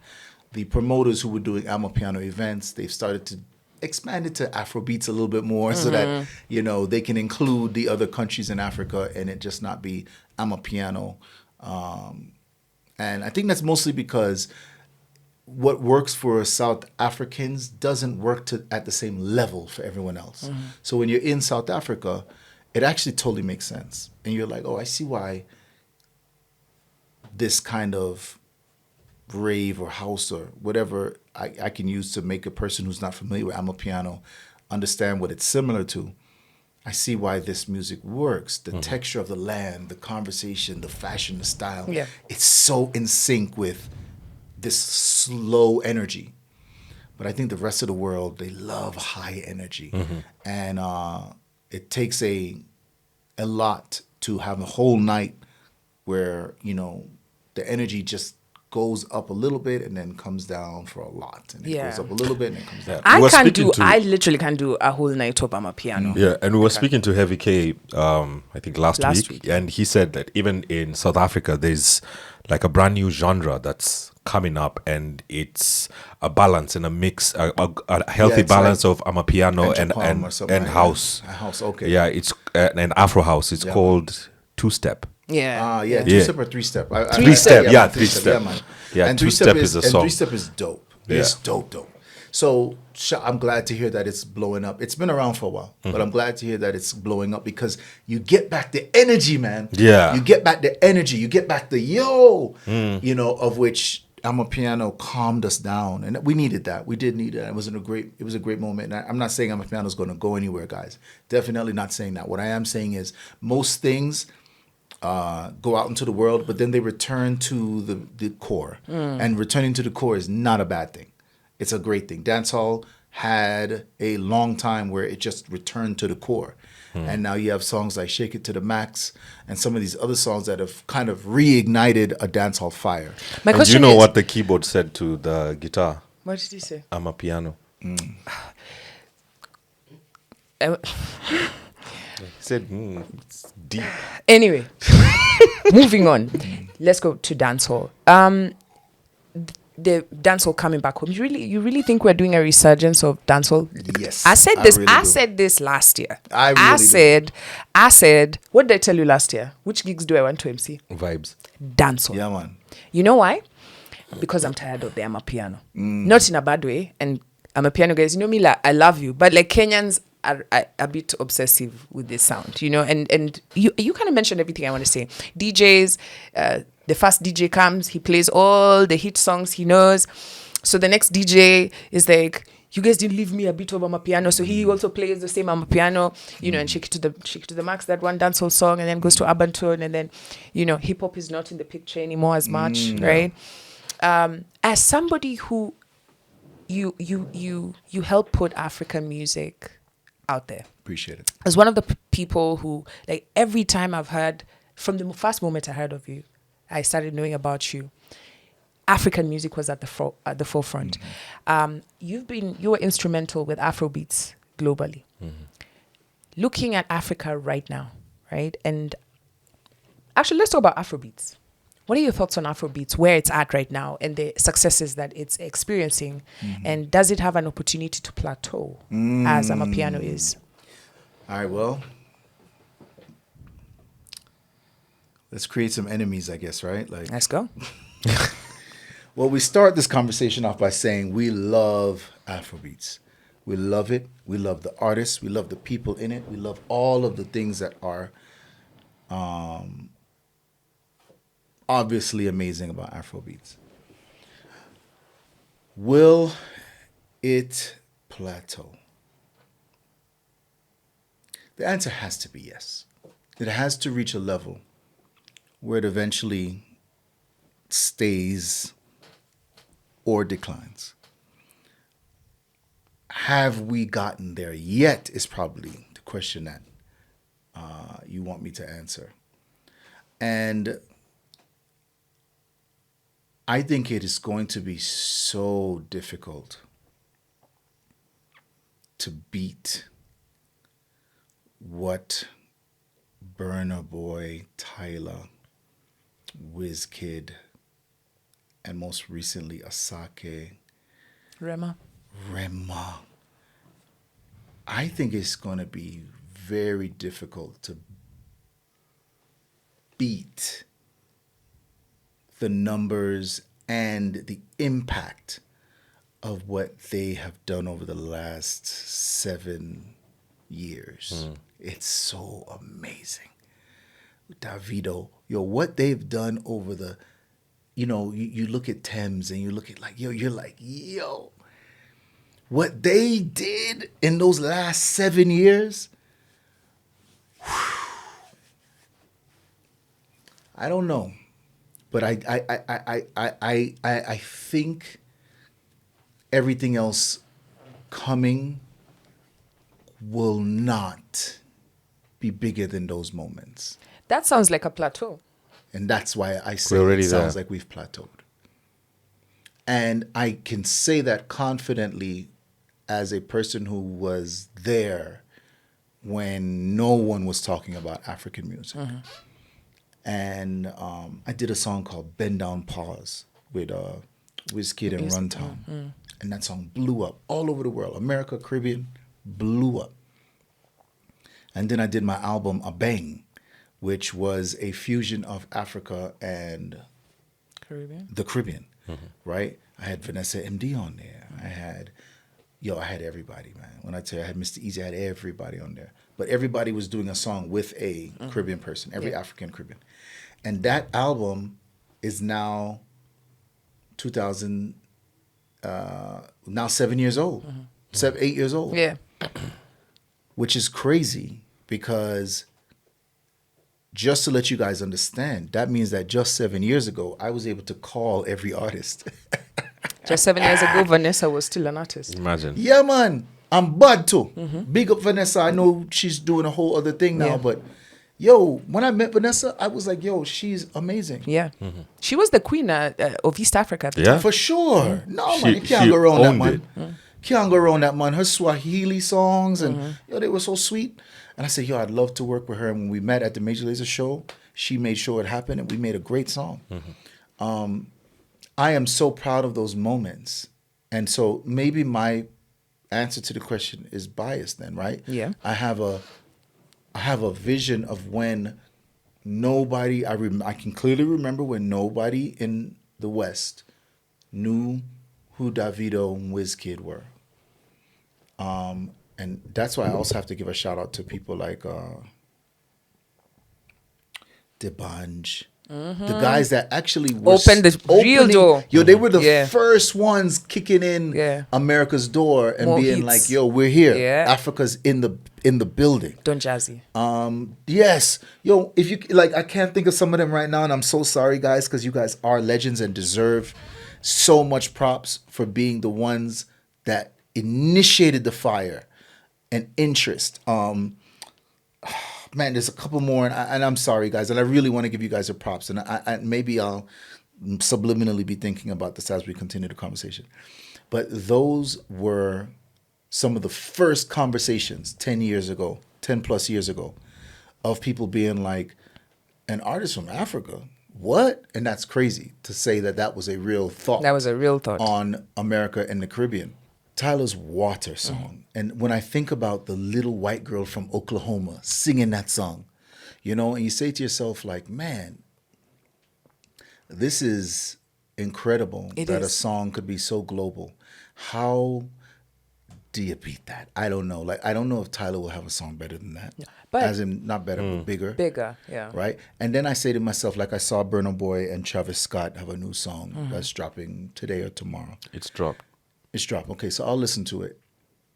the promoters who were doing Amapiano events, they've started to expand it to Afrobeats a little bit more so that, they can include the other countries in Africa and it just not be Amapiano. And I think that's mostly because what works for South Africans doesn't work at the same level for everyone else. So when you're in South Africa, it actually totally makes sense. And you're like, oh, I see why this kind of rave or house or whatever I can use to make a person who's not familiar with Amapiano understand what it's similar to. I see why this music works. The texture of the land, the conversation, the fashion, the style. Yeah. It's so in sync with this slow energy. But I think the rest of the world, they love high energy. And it takes a lot to have a whole night where, the energy just goes up a little bit and then comes down for a lot. And it goes up a little bit and then comes down. I literally can do a whole night of Amapiano. Yeah, and we were speaking to Heavy K, I think last week, and he said that even in South Africa, there's like a brand new genre that's coming up, and it's a balance and a mix, a healthy balance of Amapiano and house. A house, okay. Yeah, it's an Afro house. It's called two-step. Yeah. Two-step or three-step? Three-step, three-step. Yeah, And two-step is a song. And three-step is dope. It's dope. So I'm glad to hear that it's blowing up. It's been around for a while, but I'm glad to hear that it's blowing up because you get back the energy, man. Yeah. You get back the energy. You get back the yo, of which Amapiano calmed us down, and we needed that. We did need that. It was a great moment. And I'm not saying Amapiano is going to go anywhere, guys. Definitely not saying that. What I am saying is most things go out into the world, but then they return to the core. And returning to the core is not a bad thing. It's a great thing. Dancehall had a long time where it just returned to the core. And now you have songs like Shake It to the Max and some of these other songs that have kind of reignited a dancehall fire. My And question you know is, what the keyboard said to the guitar? what did he say? I'm a piano. Uh, He said, it's deep. Anyway, moving on. Let's go to dancehall. The dancehall coming back home. You really think we're doing a resurgence of dancehall? Yes, I said I this. really I do. said this last year. I I really do. said. What did I tell you last year? Which gigs do I want to MC? Vibes. Dancehall. Yeah, man. You know why? Because I'm tired of the Amapiano. Not in a bad way. And Amapiano guys, you know me, like, I love you. But like Kenyans are a bit obsessive with this sound, and you kind of mentioned everything I want to say. DJs, the first DJ comes, he plays all the hit songs he knows. So the next DJ is like, you guys didn't leave me a bit of Amapiano. So he also plays the same Amapiano, and Shake It to the Max, that one dancehall song, and then goes to urban tone, and then, hip hop is not in the picture anymore as much, right? As somebody who you help put African music out there. Appreciate it. As one of the people who, like, every time I've heard, from the first moment I heard of you, I started knowing about you, African music was at the forefront. You were instrumental with Afrobeats globally. Looking at Africa right now, right? And actually, let's talk about Afrobeats. What are your thoughts on Afrobeats, where it's at right now, and the successes that it's experiencing? And does it have an opportunity to plateau as Amapiano is? All right, well, let's create some enemies, I guess, right? Like, Let's go. well, we start this conversation off by saying we love Afrobeats. We love it. We love the artists. We love the people in it. We love all of the things that are obviously amazing about Afrobeats. Will it plateau? The answer has to be yes. It has to reach a level where it eventually stays or declines. Have we gotten there yet is probably the question that you want me to answer. And I think it is going to be so difficult to beat what Burna Boy, Tyler, Wizkid, and most recently Asake, Rema. I think it's going to be very difficult to beat the numbers and the impact of what they have done over the last 7 years. It's so amazing. Davido, what they've done over the, you look at Thames and you look at you're like, what they did in those last 7 years, I don't know. But I think everything else coming will not be bigger than those moments. That sounds like a plateau. And that's why I say We're already it sounds there. like we've plateaued. And I can say that confidently as a person who was there when no one was talking about African music. And I did a song called Bend Down Pause with Wizkid and Runtown. And that song blew up all over the world. America, Caribbean, blew up. And then I did my album, A Bang, which was a fusion of Africa and Caribbean. the Caribbean, right? I had Vanessa MD on there. I had yo, I had everybody, man. When I tell you I had Mr. Easy, I had everybody on there. But everybody was doing a song with a Caribbean person, every African Caribbean. And that album is now 2000, now 7 years old, 8 years old. Yeah. Which is crazy because just to let you guys understand, that means that just 7 years ago, I was able to call every artist. Just 7 years ago, Vanessa was still an artist. Imagine. Yeah, man. I'm bad too. Big up Vanessa. I know she's doing a whole other thing now, Yeah. but yo, when I met Vanessa, I was like, yo, she's amazing. Yeah. She was the queen of East Africa at the Yeah. For sure. No, She- man, you can't she go around that, owned man. it. Can't go around that, man. Her Swahili songs, and yo, they were so sweet. And I said, yo, I'd love to work with her. And when we met at the Major Lazer show, she made sure it happened, and we made a great song. I am so proud of those moments. And so maybe my answer to the question is biased then, right? Yeah. I have a vision of when nobody, I can clearly remember when nobody in the West knew who Davido and Wizkid were. And that's why I also have to give a shout out to people like Debanj. The guys that actually were Opened the real door. Yo, they were the Yeah. first ones kicking in Yeah. America's door and More being hits. like, yo, we're here. Yeah. Africa's in the building. Don Jazzy. Yes. Yo, if you like, I can't think of some of them right now, and I'm so sorry, guys, because you guys are legends and deserve so much props for being the ones that initiated the fire and interest. Man, there's a couple more, and I'm sorry, guys, and I really want to give you guys a props, and I maybe I'll subliminally be thinking about this as we continue the conversation. But those were some of the first conversations 10 plus years ago, of people being like, an artist from Africa? What? And that's crazy to say that was a real thought. That was a real thought. On America and the Caribbean. Tyler's Water song. And when I think about the little white girl from Oklahoma singing that song, you know, and you say to yourself, like, man, this is incredible It that a is. song could be so global. How do you beat that? I don't know. Like, I don't know if Tyler will have a song better than that. But- as in, not better, but bigger. Bigger, yeah. Right? And then I say to myself, like I saw Burna Boy and Travis Scott have a new song that's dropping today or tomorrow. It's dropped. It's dropped. Okay, so I'll listen to it.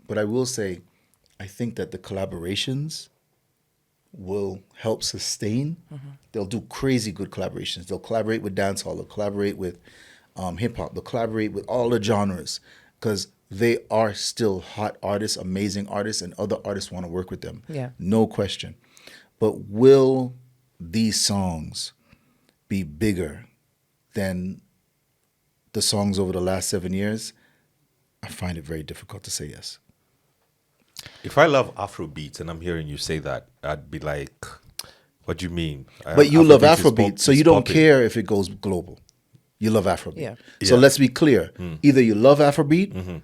But I will say, I think that the collaborations will help sustain. They'll do crazy good collaborations. They'll collaborate with dancehall. They'll collaborate with hip hop. They'll collaborate with all the genres because they are still hot artists, amazing artists, and other artists want to work with them. Yeah. No question. But will these songs be bigger than the songs over the last 7 years? I find it very difficult to say yes. If I love Afro beats and I'm hearing you say that, I'd be like, what do you mean? But you love Afrobeat is Afrobeat, so is you don't popping. care if it goes global. You love Afrobeat. Yeah. So Yeah. let's be clear. Either you love Afrobeat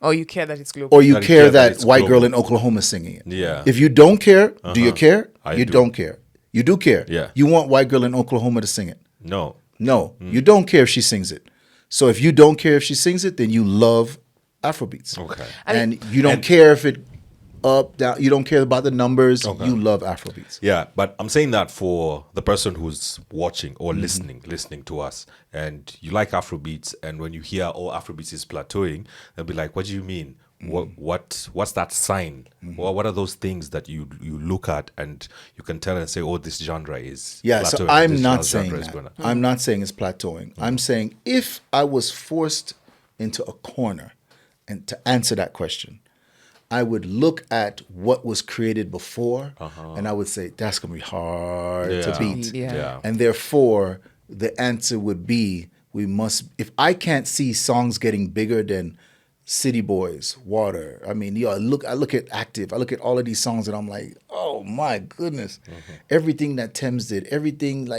Or you care that it's global. or you That you care care that that it's white girl global. in Oklahoma singing it. Yeah. If you don't care, do you care? I You do. don't care. You do care. Yeah. You want white girl in Oklahoma to sing it. No. No, you don't care if she sings it. So if you don't care if she sings it, then you love Afrobeats. Okay. And you don't care if it up, down. You don't care about the numbers. Okay. You love Afrobeats. Yeah, but I'm saying that for the person who's watching or listening to us, and you like Afrobeats, and when you hear, oh, Afrobeats is plateauing, they'll be like, what do you mean? What's that sign? Well, what are those things that you look at and you can tell and say, oh, this genre is Yeah, so plateauing, I'm this not genre saying is that. gonna-" I'm not saying it's plateauing. I'm saying if I was forced into a corner and to answer that question, I would look at what was created before and I would say, that's going to be hard to Yeah. beat. Yeah. And therefore, the answer would be, we must, if I can't see songs getting bigger than City Boys, Water. I mean, I look at Active. I look at all of these songs and I'm like, oh my goodness. Everything that Thames did, everything,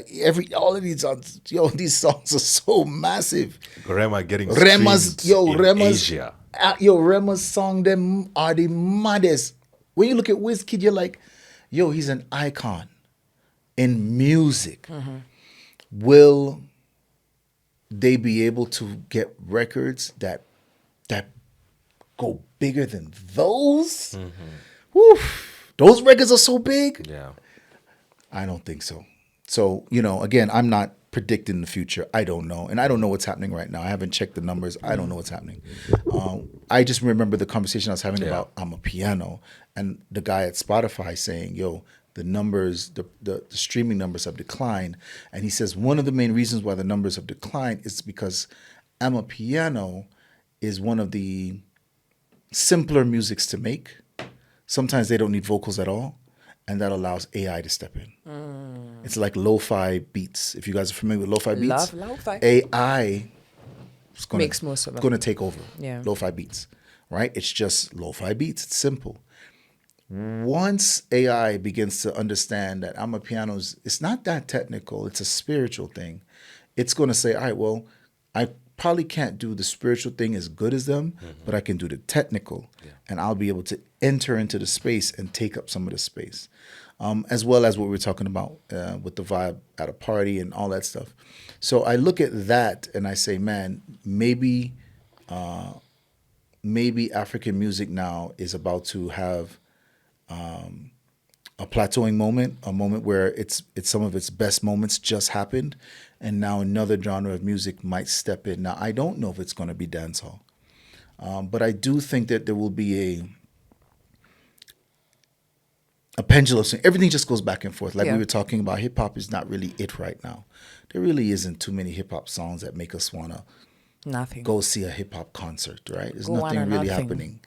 all of these songs, these songs are so massive. Rema getting Rema's, streamed in Asia. Rema's song, them are the maddest. When you look at Wizkid, you're like, he's an icon in music. Will they be able to get records that go bigger than those? Woo, those records are so big. Yeah. I don't think so. So, again, I'm not predicting the future. I don't know. And I don't know what's happening right now. I haven't checked the numbers. I don't know what's happening. I just remember the conversation I was having about I'm a piano, and the guy at Spotify saying, yo, the numbers, the streaming numbers have declined. And he says one of the main reasons why the numbers have declined is because I'm a piano is one of the simpler musics to make. Sometimes they don't need vocals at all. And that allows AI to step in. It's like lo-fi beats. If you guys are familiar with lo-fi beats, Love lo-fi. AI is Makes most of them. going to take over Yeah. lo-fi beats, right? It's just lo-fi beats. It's simple. Once AI begins to understand that I'm a piano, it's not that technical. It's a spiritual thing. It's going to say, all right, well, I probably can't do the spiritual thing as good as them, but I can do the technical, and I'll be able to enter into the space and take up some of the space, as well as what we were talking about with the vibe at a party and all that stuff. So I look at that and I say, man, maybe African music now is about to have a plateauing moment, a moment where it's some of its best moments just happened, and now another genre of music might step in. Now, I don't know if it's going to be dancehall, but I do think that there will be a pendulum. Everything just goes back and forth. Like we were talking about, hip hop is not really it right now. There really isn't too many hip hop songs that make us want to go see a hip hop concert, right? There's nothing really happening.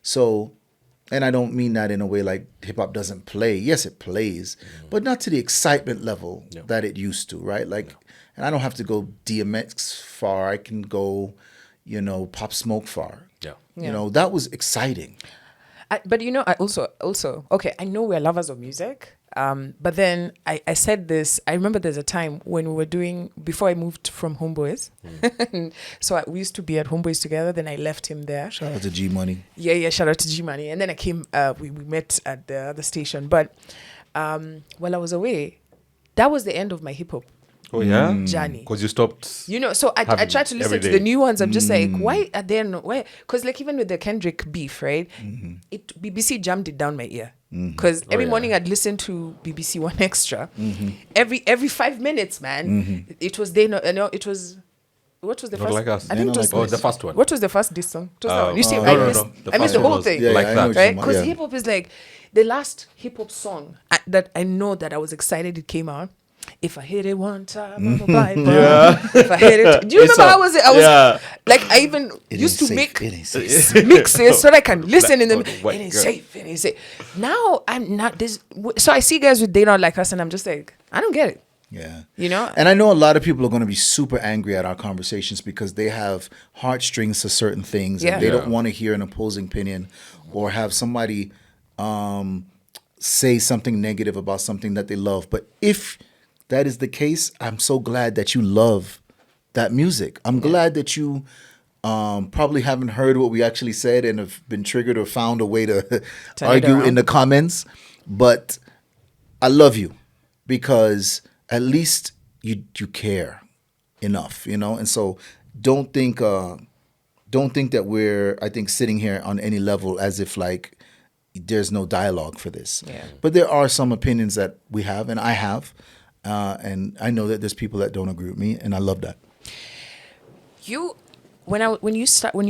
So, and I don't mean that in a way like hip hop doesn't play. Yes, it plays, but not to the excitement level that it used to, right? Like, and I don't have to go DMX far. I can go, Pop Smoke far. Yeah. That was exciting. But I also okay, I know we're lovers of music, but then I said this. I remember there's a time when we were before I moved from Homeboys. So we used to be at Homeboys together. Then I left him there. Shout out to G Money. Yeah, shout out to G Money. And then I came, we met at the other station. But while I was away, that was the end of my hip hop Oh yeah, journey. Because you stopped. So I tried to listen to the new ones. I'm just like, why are there no why? Because like even with the Kendrick beef, right? BBC jammed it down my ear. Because every morning I'd listen to BBC One Extra. Every 5 minutes, man. It was it was. What was the Not first? like us. I think it was the first one. What was the first diss song? It was that one. You see, no, I no, missed, no. The I missed first the one whole was thing. like I know that. what you Right? mean. Because Yeah. hip hop is like the last hip hop song that I know that I was excited it came out. If I hit it one time, I'm a blind. If I hit it, do you remember how was it? I was like, I even used to make mixes so that I can listen in them. It ain't safe. It ain't safe. Now I'm not this. So I see guys with They Not Like Us, and I'm just like, I don't get it. Yeah. And I know a lot of people are going to be super angry at our conversations because they have heartstrings to certain things and they don't want to hear an opposing opinion or have somebody say something negative about something that they love. But if that is the case, I'm so glad that you love that music. I'm glad that you probably haven't heard what we actually said and have been triggered or found a way to argue in the comments. But I love you because at least you care enough, and so don't think that we're sitting here on any level as if like there's no dialogue for this. But there are some opinions that we have and I have, and I know that there's people that don't agree with me, and I love that. When you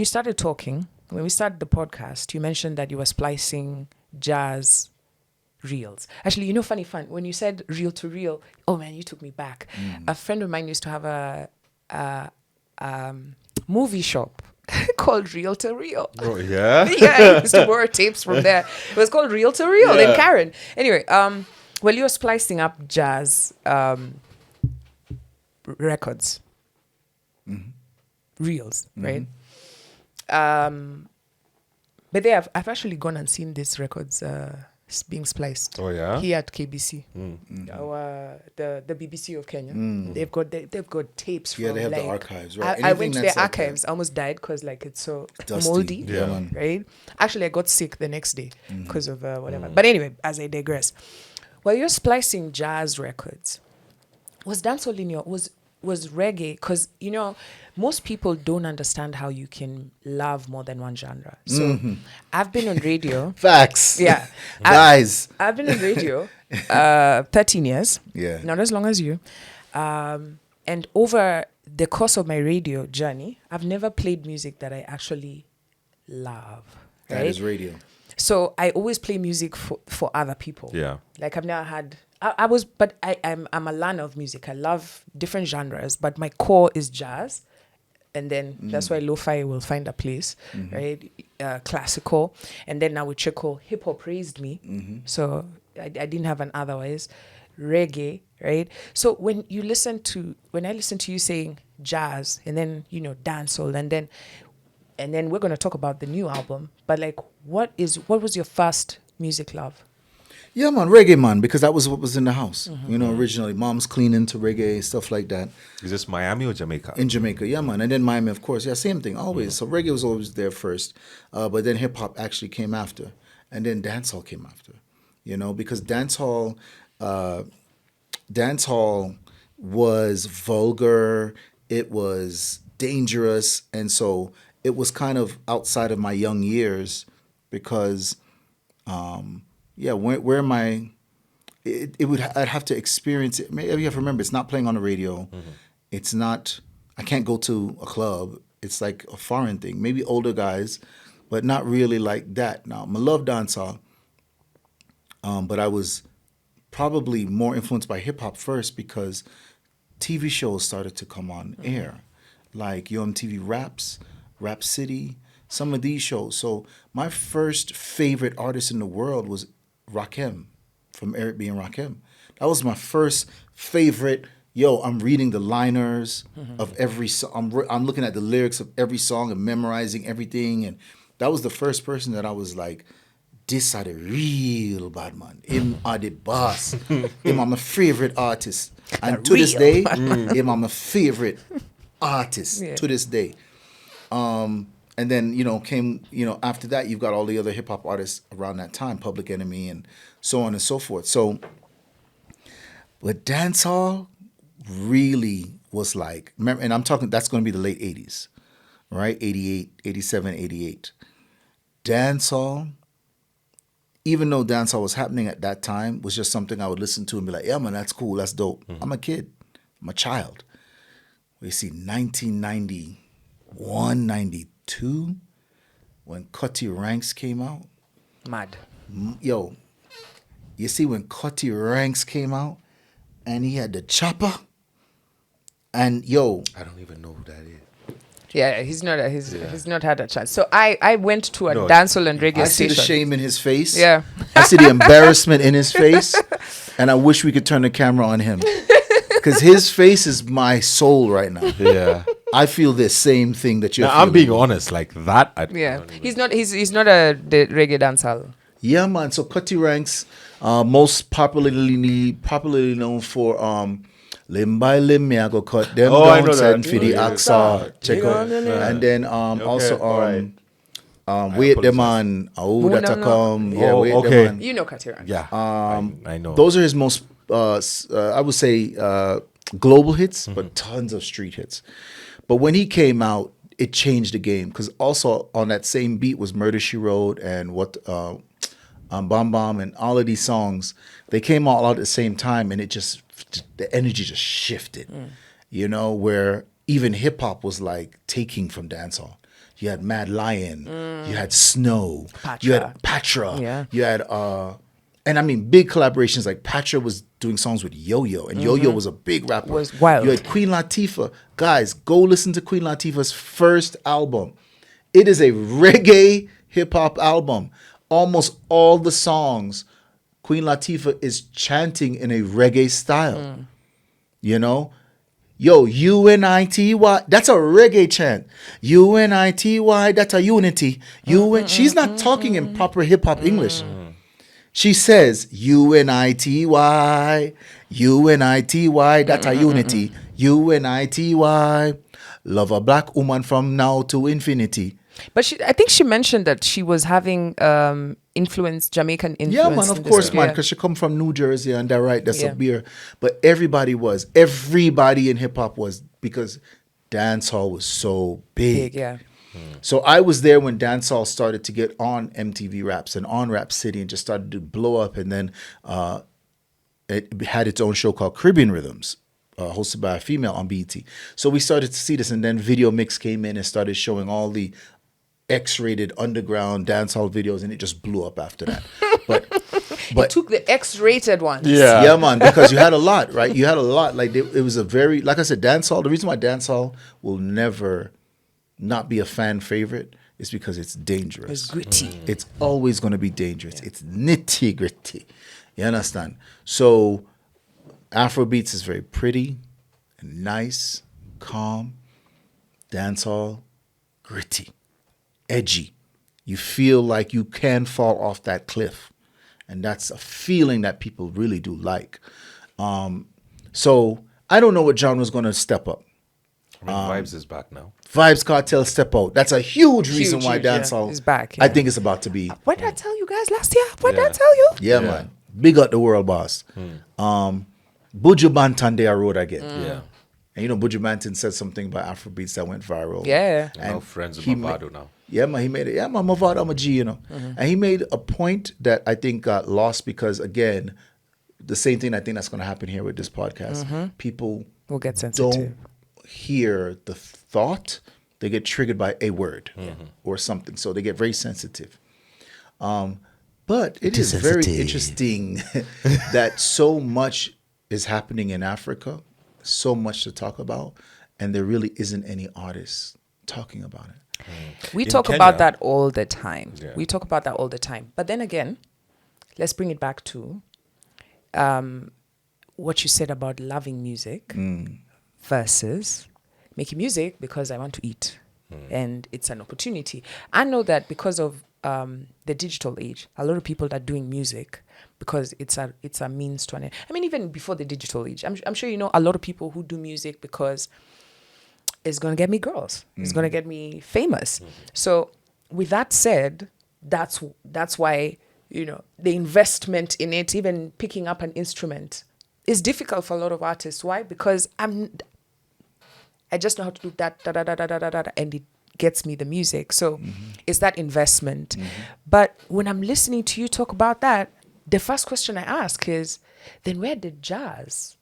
started talking, when we started the podcast, you mentioned that you were splicing jazz reels. Actually, funny fun. When you said reel to reel, oh man, you took me back. A friend of mine used to have a movie shop called Reel to Reel. Oh yeah. Yeah, I used to borrow tapes from there. It was called Reel to Reel in Karen. Anyway, well, you're splicing up jazz records, reels, right? But I've actually gone and seen these records being spliced. Oh yeah. Here at KBC, the BBC of Kenya. They've got tapes. Yeah, from, they have like, the archives, right? I went to Anything their that's like archives. I almost died because like it's so Dusty. moldy. Yeah, man. Right. Actually, I got sick the next day because of whatever. But anyway, as I digress, while you're splicing jazz records, was dancehall in your was reggae? Because most people don't understand how you can love more than one genre. So I've been on radio. Facts. Yeah. Guys. I've been on radio 13 years. Yeah. Not as long as you. And over the course of my radio journey, I've never played music that I actually love. Right? That is radio. So I always play music for other people. Yeah. Like I've never had... I'm a learner of music. I love different genres, but my core is jazz. And then that's why lo-fi will find a place, right? Classical. And then now with trickle, hip-hop raised me. So I didn't have an otherwise. Reggae, right? So when I listen to you saying jazz and then, dancehall and then we're going to talk about the new album, but like, what was your first music love? Yeah, man, reggae, man, because that was what was in the house. Originally, mom's cleaning to reggae, stuff like that. Is this Miami or Jamaica? In Jamaica, yeah, man. And then Miami, of course. Yeah, same thing, always. So reggae was always there first. But then hip-hop actually came after. And then dancehall came after. Because dancehall was vulgar. It was dangerous. And so it was kind of outside of my young years because... I'd have to experience it. Maybe you have to remember, it's not playing on the radio. It's not, I can't go to a club. It's like a foreign thing. Maybe older guys, but not really like that. Now, I love dancehall, but I was probably more influenced by hip hop first because TV shows started to come on air, like UMTV Raps, Rap City, some of these shows. So my first favorite artist in the world was Rakim, from Eric B. and Rakim. That was my first favorite. I'm reading the liners of every song. I'm looking at the lyrics of every song and memorizing everything. And that was the first person that I was like, this are the real bad man. Him are the boss. Him are my favorite artist. And to this day, him are my favorite artist to this day. And then, came, after that, you've got all the other hip-hop artists around that time, Public Enemy and so on and so forth. So, but dancehall really was like, remember, and I'm talking, that's going to be the late 80s, right? 88, 87, 88. Dancehall, even though dancehall was happening at that time, was just something I would listen to and be like, yeah, man, that's cool, that's dope. I'm a kid, I'm a child. We see 1991, 92, when Cutty Ranks came out. Mad. You see when Cutty Ranks came out and he had the chopper and I don't even know who that is. Yeah, he's not had a chance. So I went to a dancehall and reggae I see station. the shame in his face. Yeah. I see the embarrassment in his face and I wish we could turn the camera on him. Because his face is my soul right now. Yeah. I feel the same thing that you're feeling. I'm being honest, like that. He's not the reggae dancehall. Yeah, man. So Cutty Ranks, most popularly known for Limb by Limb, me I go cut them I know down, send that. for the axa, check out. And then also wait them on, that I come. Yeah, wait okay. them on. You know Cutty Ranks. Yeah, I know. Those are his most, I would say, global hits, but tons of street hits. But when he came out, it changed the game because also on that same beat was Murder She Wrote and Bam Bam and all of these songs. They came all out at the same time, and the energy just shifted. Where even hip hop was like taking from dancehall. You had Mad Lion, you had Snow, you had Patra, you had and I mean big collaborations like Patra was doing songs with Yo-Yo, and Yo-Yo was a big rapper. Was wild. You had Queen Latifah. Guys, go listen to Queen Latifah's first album. It is a reggae hip hop album. Almost all the songs, Queen Latifah is chanting in a reggae style. U-N-I-T-Y, that's a reggae chant. U-N-I-T-Y, that's a unity. She's not talking in proper hip hop English. She says U-N-I-T-Y, U-N-I-T-Y, that's a unity. U-N-I-T-Y, love a black woman from now to infinity. But I think she mentioned that she was having Jamaican influence. Yeah, man, of course, man, because she come from New Jersey and that's a beer. But everybody in hip hop was, because dancehall was so big. Big, yeah. So I was there when dancehall started to get on MTV Raps and on Rap City and just started to blow up. And then it had its own show called Caribbean Rhythms, hosted by a female on BET. So we started to see this, and then Video Mix came in and started showing all the X-rated underground dancehall videos, and it just blew up after that. But took the X-rated ones. Yeah, man, because you had a lot, right? You had a lot. Like it was a very, like I said, dancehall. The reason why dancehall will never not be a fan favorite is because it's dangerous. It's gritty. It's always going to be dangerous. It's nitty gritty. You understand? So Afrobeats is very pretty and nice, calm. Dancehall, gritty, edgy. You feel like you can fall off that cliff. And that's a feeling that people really do like. So I don't know what genre is going to step up. I mean, Vibes is back now. Vibes Cartel step out. That's a huge reason why dancehall is back. I think it's about to be. What did I tell you guys last year? What did I tell you? Yeah, man. Big up the world boss. Buju Banton they road again. Yeah. And you know, Buju Banton said something about Afrobeats that went viral. Yeah. And now friends with Mavado now. Yeah, man, he made it. Yeah, man, Mavado, I'm a G, you know. And he made a point that I think got lost because, again, the same thing I think that's going to happen here with this podcast. People We'll get sensitive. don't hear the thought. They get triggered by a word or something. So they get very sensitive. But it is very interesting that so much is happening in Africa, so much to talk about, and there really isn't any artists talking about it. We In talk Kenya- about that all the time. Yeah. We talk about that all the time. But then again, let's bring it back to what you said about loving music versus making music because I want to eat. And it's an opportunity. I know that because of the digital age, a lot of people are doing music because it's a means to an end. I mean, even before the digital age, I'm sure you know a lot of people who do music because it's going to get me girls. It's going to get me famous. So with that said, that's why, you know, the investment in it, even picking up an instrument, is difficult for a lot of artists. Why? Because I just know how to do that, da, da, da, da, da, da, da, and it gets me the music. So it's that investment. But when I'm listening to you talk about that, the first question I ask is, then where did jazz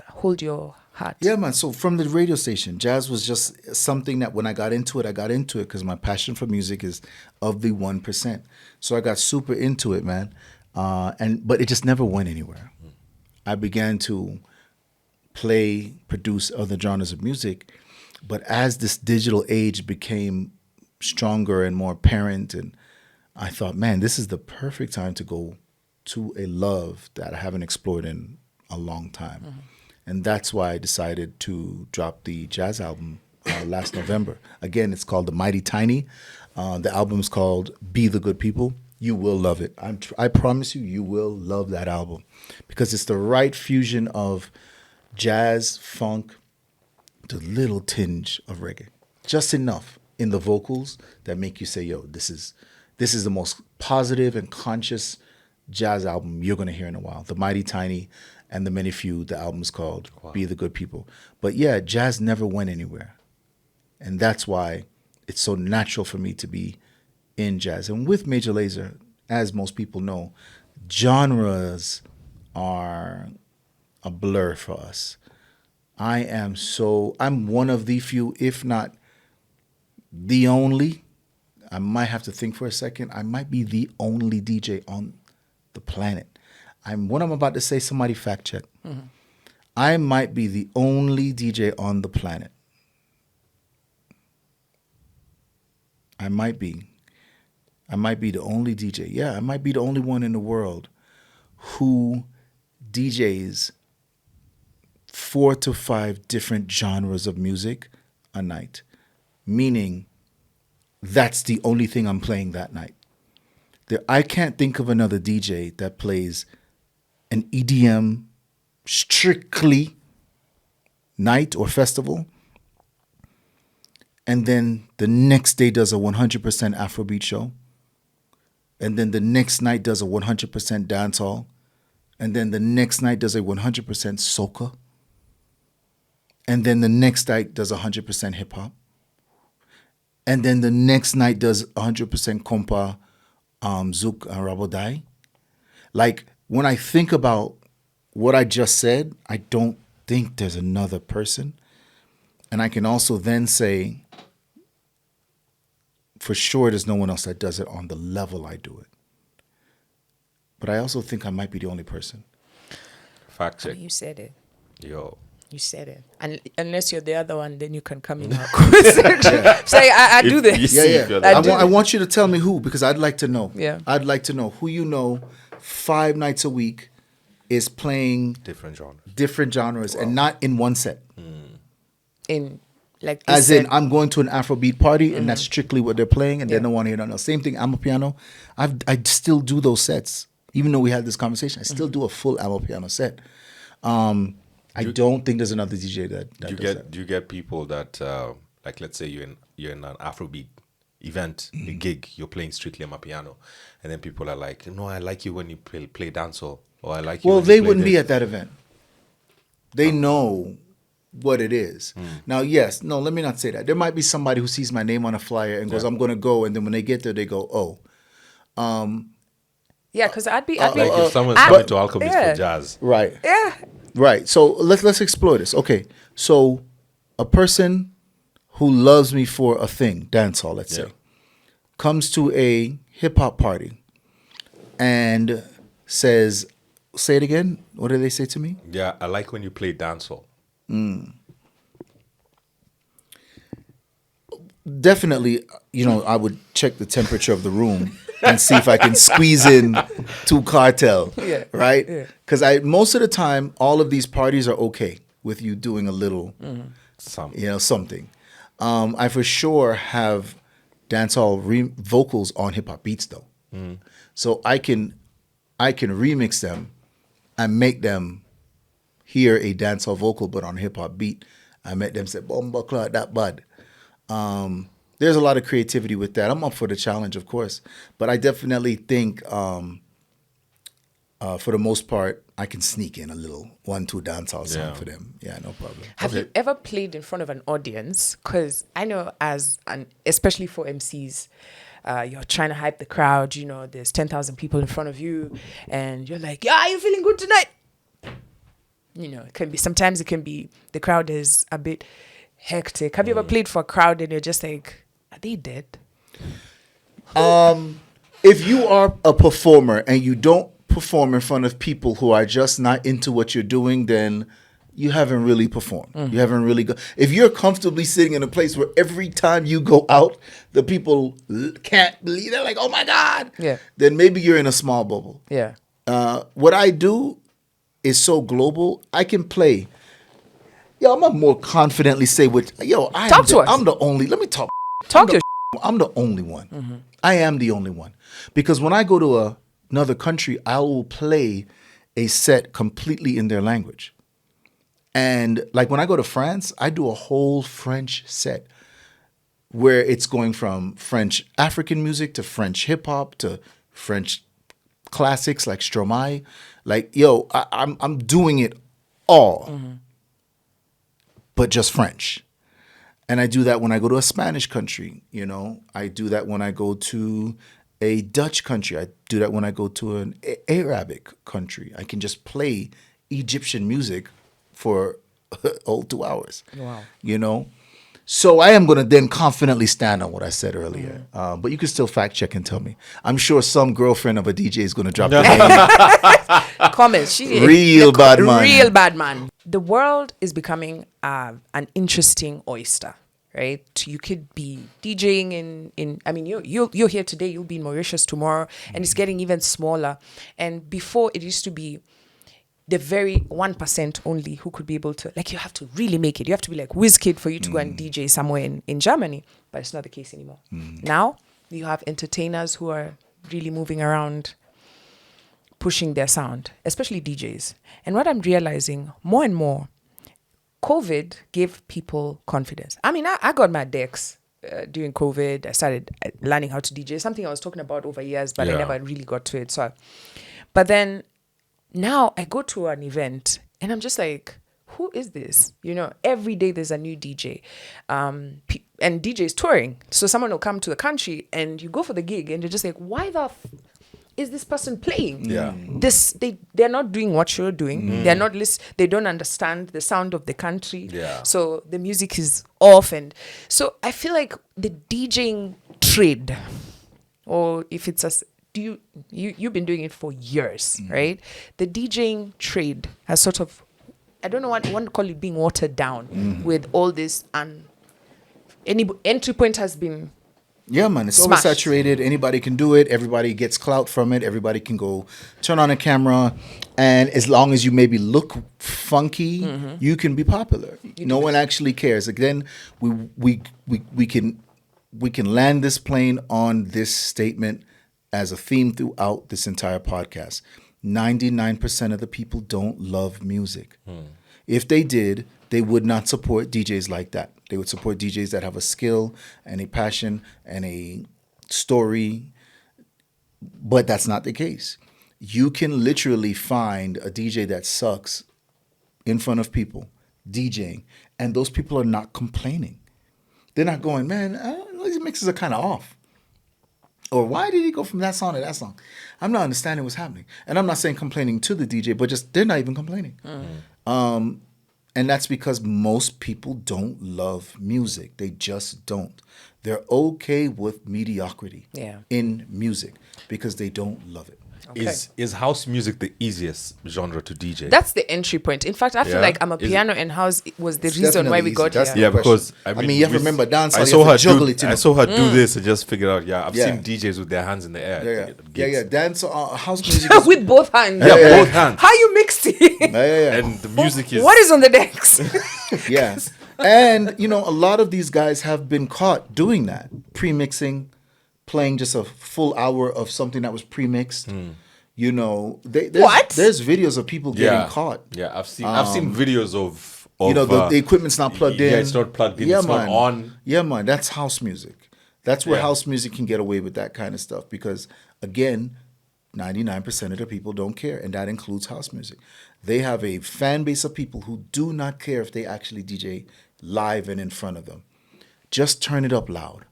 hold your heart? Yeah, man. So from the radio station, jazz was just something that when I got into it because my passion for music is of the 1%. So I got super into it, man. But it just never went anywhere. I began to produce other genres of music. But as this digital age became stronger and more apparent, and I thought, man, this is the perfect time to go to a love that I haven't explored in a long time. And that's why I decided to drop the jazz album last November. Again, it's called The Mighty Tiny. The album is called Be the Good People. You will love it. I promise you will love that album because it's the right fusion of jazz, funk, the little tinge of reggae. Just enough in the vocals that make you say, yo, this is the most positive and conscious jazz album you're going to hear in a while. The Mighty Tiny and The Many Few, the album is called Be the Good People. But yeah, jazz never went anywhere. And that's why it's so natural for me to be in jazz. And with Major Lazer, as most people know, genres are a blur for us. I'm one of the few, if not the only, I might have to think for a second, I might be the only DJ on the planet. What I'm about to say, somebody fact check. I might be the only DJ on the planet. I might be the only DJ. Yeah, I might be the only one in the world who DJs 4 to 5 different genres of music a night. Meaning, that's the only thing I'm playing that night. I can't think of another DJ that plays an EDM strictly night or festival, and then the next day does a 100% Afrobeat show, and then the next night does a 100% dancehall, and then the next night does a 100% soca. and then the next night does 100% hip hop, and then the next night does 100% compa, zouk and rabodai. Like when I think about what I just said, I don't think there's another person. And I can also then say, for sure, there's no one else that does it on the level I do it. But I also think I might be the only person. Fact check. You said it. Yo. You said it. And unless you're the other one, then you can come in our say, I do this. Yeah. I want you to tell me who, because I'd like to know. Yeah. I'd like to know who 5 nights a week is playing different genres, and not in one set. In like this as in, I'm going to an Afrobeat party and that's strictly what they're playing, and they don't want to hear nothing else. Same thing, Amapiano. I still do those sets, even though we had this conversation. I still do a full Amapiano set. I don't think there's another DJ that does that. Do you get people that like, let's say you're in an Afrobeat event, a gig, you're playing strictly Amapiano, and then people are like, no, I like you when you play dancehall, or I like you. Well, when they you play wouldn't this. be at that event. They know what it is. Now, yes, no, let me not say that. There might be somebody who sees my name on a flyer and goes, I'm going to go. And then when they get there, they go, oh. Yeah, because I'd be like if someone's coming to Alchemist for jazz. Right. Yeah. Right. So let's explore this. Okay. So a person who loves me for a thing, dancehall, let's say, comes to a hip hop party and says, say it again. What do they say to me? Yeah, I like when you play dancehall. Definitely, I would check the temperature of the room and see if I can squeeze in to Cartel, right? Because most of the time, all of these parties are okay with you doing a little, something. I for sure have dancehall vocals on hip hop beats though, so I can remix them and make them hear a dancehall vocal, but on a hip hop beat. I make them say "Bomba Clot that bad." There's a lot of creativity with that. I'm up for the challenge, of course, but I definitely think, for the most part, I can sneak in a little 1-2 dancehall song for them. Yeah, no problem. Have you ever played in front of an audience? Because I know especially for MCs, you're trying to hype the crowd. There's 10,000 people in front of you, and you're like, "Yeah, you feeling good tonight?" Sometimes it can be the crowd is a bit hectic. Have you ever played for a crowd and you're just like, are they dead? If you are a performer and you don't perform in front of people who are just not into what you're doing, then you haven't really performed. You haven't really if you're comfortably sitting in a place where every time you go out, the people can't believe, they're like, oh my God. Yeah. Then maybe you're in a small bubble. Yeah. What I do is so global. I can play. I'm gonna more confidently say I'm the only. Let me talk. I'm the only one. I am the only one. Because when I go to another country, I will play a set completely in their language. And like when I go to France, I do a whole French set where it's going from French African music to French hip hop to French classics like Stromae. Like, I'm doing it all, but just French. And I do that when I go to a Spanish country, I do that when I go to a Dutch country. I do that when I go to an Arabic country. I can just play Egyptian music for all 2 hours. Wow. So I am going to then confidently stand on what I said earlier. But you can still fact check and tell me. I'm sure some girlfriend of a DJ is going to drop the name. Comments. Real bad man. Real bad man. The world is becoming an interesting oyster, right? You could be DJing you're here today, you'll be in Mauritius tomorrow, and it's getting even smaller. And before, it used to be the very 1% only who could be able to, you have to really make it. You have to be like WizKid for you to go and DJ somewhere in Germany. But it's not the case anymore. Now, you have entertainers who are really moving around, pushing their sound, especially DJs. And what I'm realizing more and more, COVID gave people confidence. I got my decks during COVID. I started learning how to DJ, something I was talking about over years, but I never really got to it. But then, now I go to an event and I'm just like, who is this? You know, every day there's a new DJ. And DJ is touring. So someone will come to the country and you go for the gig and you're just like, why the is this person playing? Yeah. They're not doing what you're doing. They're not they don't understand the sound of the country. Yeah. So the music is off. And so I feel like the DJing trade, or if it's you've been doing it for years, right? The DJing trade has sort of, I don't know what I want to call it, being watered down with all this, and any entry point has been Yeah, man, it's smashed. oversaturated. Anybody can do it. Everybody gets clout from it. Everybody can go turn on a camera, and as long as you maybe look funky, you can be popular. No one actually cares. Again, we can land this plane on this statement as a theme throughout this entire podcast. 99% of the people don't love music. If they did, they would not support DJs like that. They would support DJs that have a skill and a passion and a story. But that's not the case. You can literally find a DJ that sucks in front of people DJing, and those people are not complaining. They're not going, man, these mixes are kind of off. Or why did he go from that song to that song? I'm not understanding what's happening. And I'm not saying complaining to the DJ, but just they're not even complaining. And that's because most people don't love music. They just don't. They're okay with mediocrity in music because they don't love it. Okay. Is house music the easiest genre to DJ? That's the entry point. In fact, I feel like I'm a piano and house was the reason why we got That's here. the question. because I mean, you have to remember dance. I saw her do this and just figured out. Yeah, I've seen DJs with their hands in the air. Yeah. Dance, house music. Is, With both hands. Both hands. How you mixing? And the music is What is on the decks? yeah. And, a lot of these guys have been caught doing that. Pre-mixing, playing just a full hour of something that was pre-mixed. There's videos of people getting caught. Yeah, I've seen videos of the equipment's not plugged in. Yeah, it's not plugged in. It's not on. Yeah, man, that's house music. That's where house music can get away with that kind of stuff because, again, 99% of the people don't care, and that includes house music. They have a fan base of people who do not care if they actually DJ live and in front of them. Just turn it up loud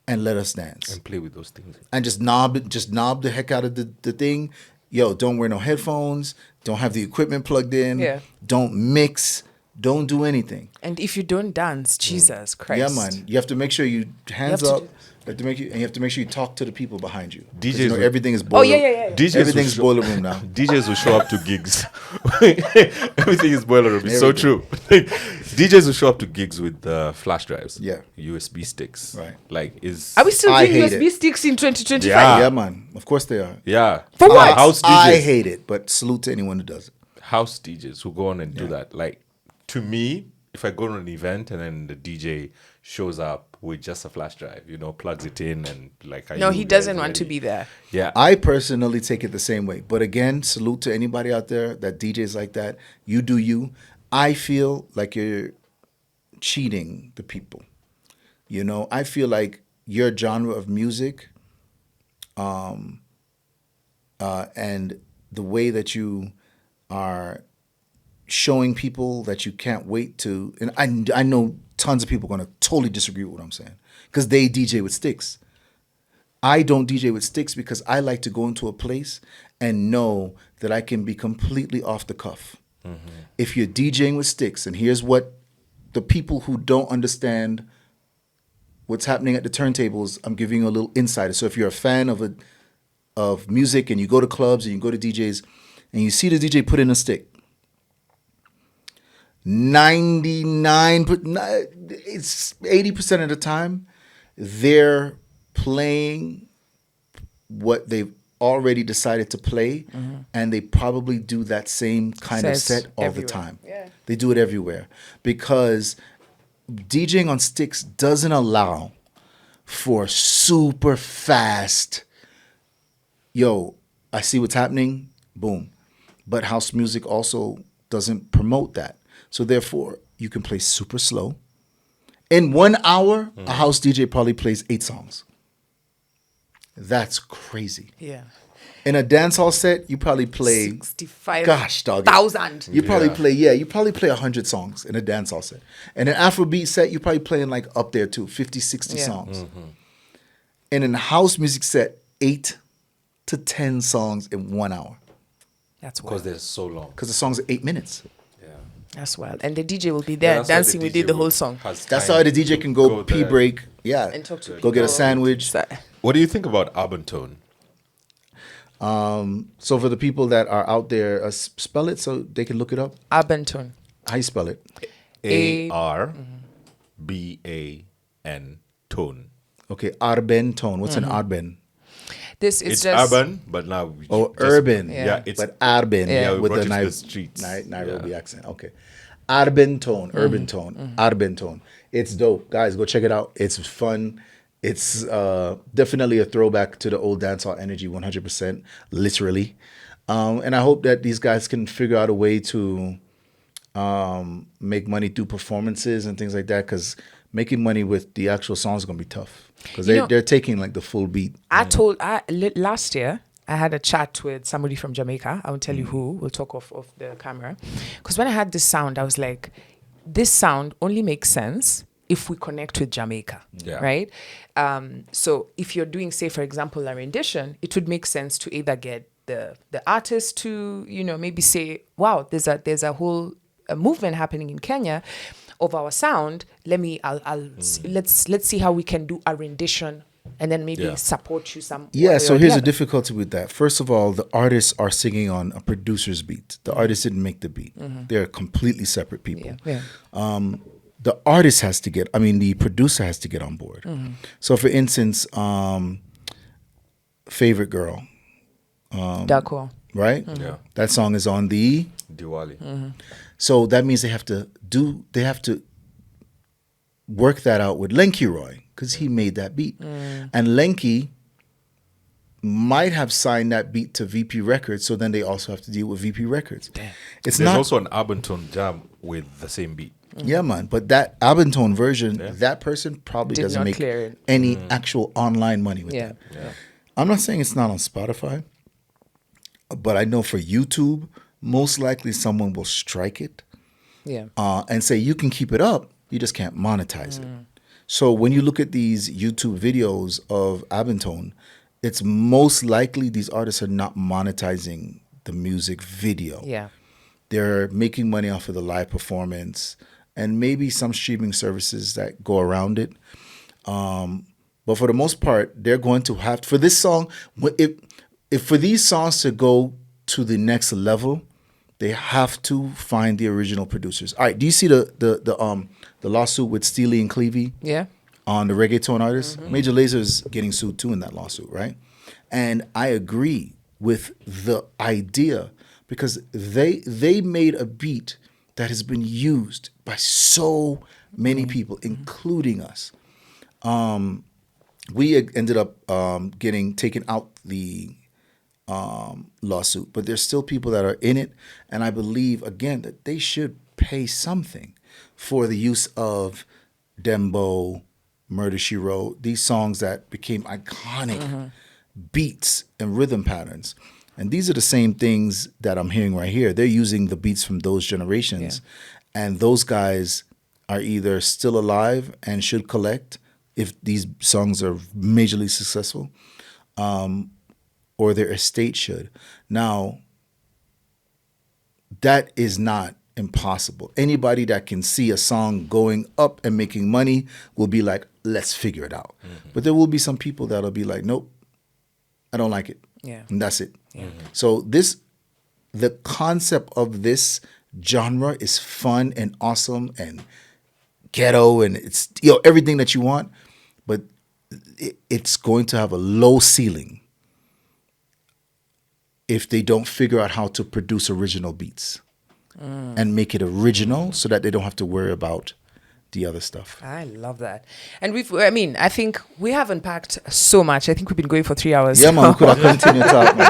and let us dance. And play with those things. And just knob the heck out of the thing. Yo, don't wear no headphones. Don't have the equipment plugged in. Yeah. Don't mix. Don't do anything. And if you don't dance, Jesus Christ. Yeah, man. You have to make sure you hands to up. do- You have to make sure you talk to the people behind you. 'Cause, DJs will- everything is boiler. yeah. DJs Everything's will boiler room now. DJs will show up to gigs. Everything is boiler room. It's so Everything. true. DJs will show up to gigs with flash drives. Yeah. USB sticks. Right. Are we still I doing hate USB it. sticks in 2025? Yeah. Yeah, man. Of course they are. Yeah. For what? House DJs. I hate it, but salute to anyone who does it. House DJs who go on and do that. Like, to me, if I go to an event and then the DJ shows up with just a flash drive, plugs it in and like... No, he doesn't want to be there. Yeah. I personally take it the same way. But again, salute to anybody out there that DJs like that. You do you. I feel like you're cheating the people. I feel like your genre of music and the way that you are showing people that you can't wait to, and I know tons of people are going to totally disagree with what I'm saying because they DJ with sticks. I don't DJ with sticks because I like to go into a place and know that I can be completely off the cuff. If you're DJing with sticks, and here's what the people who don't understand what's happening at the turntables, I'm giving you a little insider. So if you're a fan of music and you go to clubs and you go to DJs and you see the DJ put in a stick, 80% of the time, they're playing what they've already decided to play, and they probably do that same kind of set all everywhere. the time. Yeah. They do it everywhere because DJing on sticks doesn't allow for super fast, yo, I see what's happening, boom. But house music also doesn't promote that. So therefore, you can play super slow. In 1 hour, a house DJ probably plays 8 songs. That's crazy. Yeah. In a dancehall set, you probably play 65 gosh, dog. thousand. You probably play 100 songs in a dancehall set. And an Afrobeat set, you probably playing like up there too, 50, 60 Yeah. songs. And in a house music set, 8 to 10 songs in 1 hour. That's Because wild. they're so long. Because the songs are 8 minutes. Yeah. That's wild. And the DJ will be there That's why dancing the with you DJ the whole will- song. has That's time how the DJ can go pee there. break. Yeah. And talk to Go get a people. sandwich. So- What do you think about urban tone? So for the people that are out there, spell it so they can look it up. Urban tone. How you spell it? ARBAN tone. Okay, Arben tone. What's an Arben? This is It's just urban, but now we Oh, just- urban. Yeah, it's but Arben Yeah, we with brought the it to the streets. Nairobi accent. Okay. Arben tone, urban tone, Arben tone. It's dope. Guys, go check it out. It's fun. It's definitely a throwback to the old dancehall energy, 100%, literally. And I hope that these guys can figure out a way to make money through performances and things like that, because making money with the actual songs is going to be tough. Because they're taking like the full beat. Last year, I had a chat with somebody from Jamaica. I won't tell you who. We'll talk off the camera. Because when I had this sound, I was like, this sound only makes sense if we connect with Jamaica, Yeah. right? So if you're doing, say, for example, a rendition, it would make sense to either get the artist to, maybe say, wow, there's a whole movement happening in Kenya of our sound. Let's see how we can do a rendition and then maybe Yeah. support you some. Yeah, one way so or here's the other. difficulty with that. First of all, the artists are singing on a producer's beat. The artist didn't make the beat. They're completely separate people. Yeah. The artist has to the producer has to get on board. So for instance, Favorite Girl, Dako. right? Yeah. That song is on the, Diwali. so that means they have to work that out with Lenky Roy, because he made that beat. And Lenky might have signed that beat to VP Records, so then they also have to deal with VP Records. Damn. It's There's not also an urban tone jam with the same beat. Yeah, man. But that Abentone version, that person probably Did doesn't not make clear it. any actual online money with Yeah. that. I'm not saying it's not on Spotify, but I know for YouTube, most likely someone will strike it Yeah. and say, you can keep it up, you just can't monetize it. So when you look at these YouTube videos of Abentone, it's most likely these artists are not monetizing the music video. Yeah. They're making money off of the live performance and maybe some streaming services that go around it. But for the most part, they're going to have for this song. If for these songs to go to the next level, they have to find the original producers. All right. Do you see the lawsuit with Steely and Clevie? Yeah. On the reggaeton artists? Major Lazer is getting sued too in that lawsuit, right? And I agree with the idea, because they made a beat that has been used by so many people, including us. We ended up getting taken out the lawsuit, but there's still people that are in it, and I believe again that they should pay something for the use of Dembo, Murder She Wrote, these songs that became iconic beats and rhythm patterns. And these are the same things that I'm hearing right here. They're using the beats from those generations. And those guys are either still alive and should collect if these songs are majorly successful, or their estate should. Now, that is not impossible. Anybody that can see a song going up and making money will be like, let's figure it out. But there will be some people that'll be like, nope, I don't like it. Yeah. And that's it. So the concept of this genre is fun and awesome and ghetto, and it's everything that you want, but it's going to have a low ceiling if they don't figure out how to produce original beats and make it original, so that they don't have to worry about the other stuff. I love that. And I think we have unpacked so much. I think we've been going for 3 hours. Yeah, man, we could have continued talking.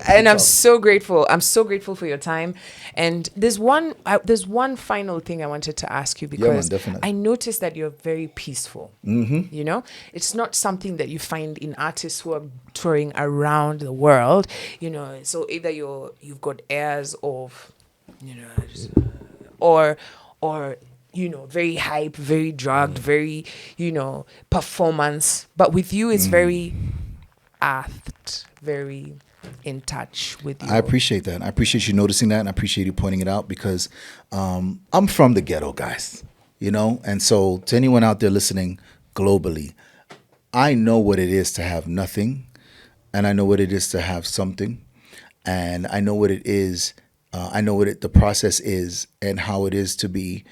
And I'm so grateful. I'm so grateful for your time. And there's one final thing I wanted to ask you, because definitely. I noticed that you're very peaceful. Mm-hmm. You know, it's not something that you find in artists who are touring around the world. You know, so either you've got airs of, you know, or you know, very hype, very drugged, very, you know, performance. But with you, it's very earthed, very in touch with you. I appreciate that. I appreciate you noticing that, and I appreciate you pointing it out, because I'm from the ghetto, guys, you know? And so to anyone out there listening globally, I know what it is to have nothing, and I know what it is to have something, and I know what it is. I know what the process is, and how it is to be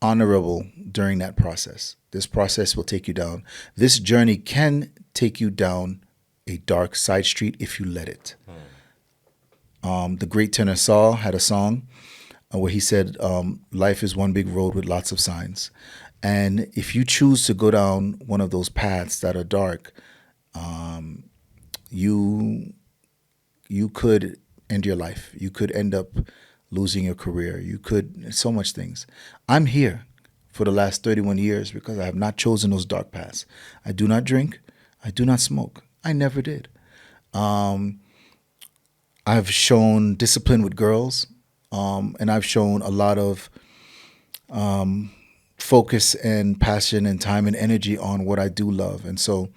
honorable during that process. This process will take you down. This journey can take you down a dark side street if you let it. The great tenor Saul had a song where he said, life is one big road with lots of signs. And if you choose to go down one of those paths that are dark, you could end your life. You could end up losing your career. You could, so much things. I'm here for the last 31 years because I have not chosen those dark paths. I do not drink. I do not smoke. I never did. I've shown discipline with girls, and I've shown a lot of focus and passion and time and energy on what I do love. And so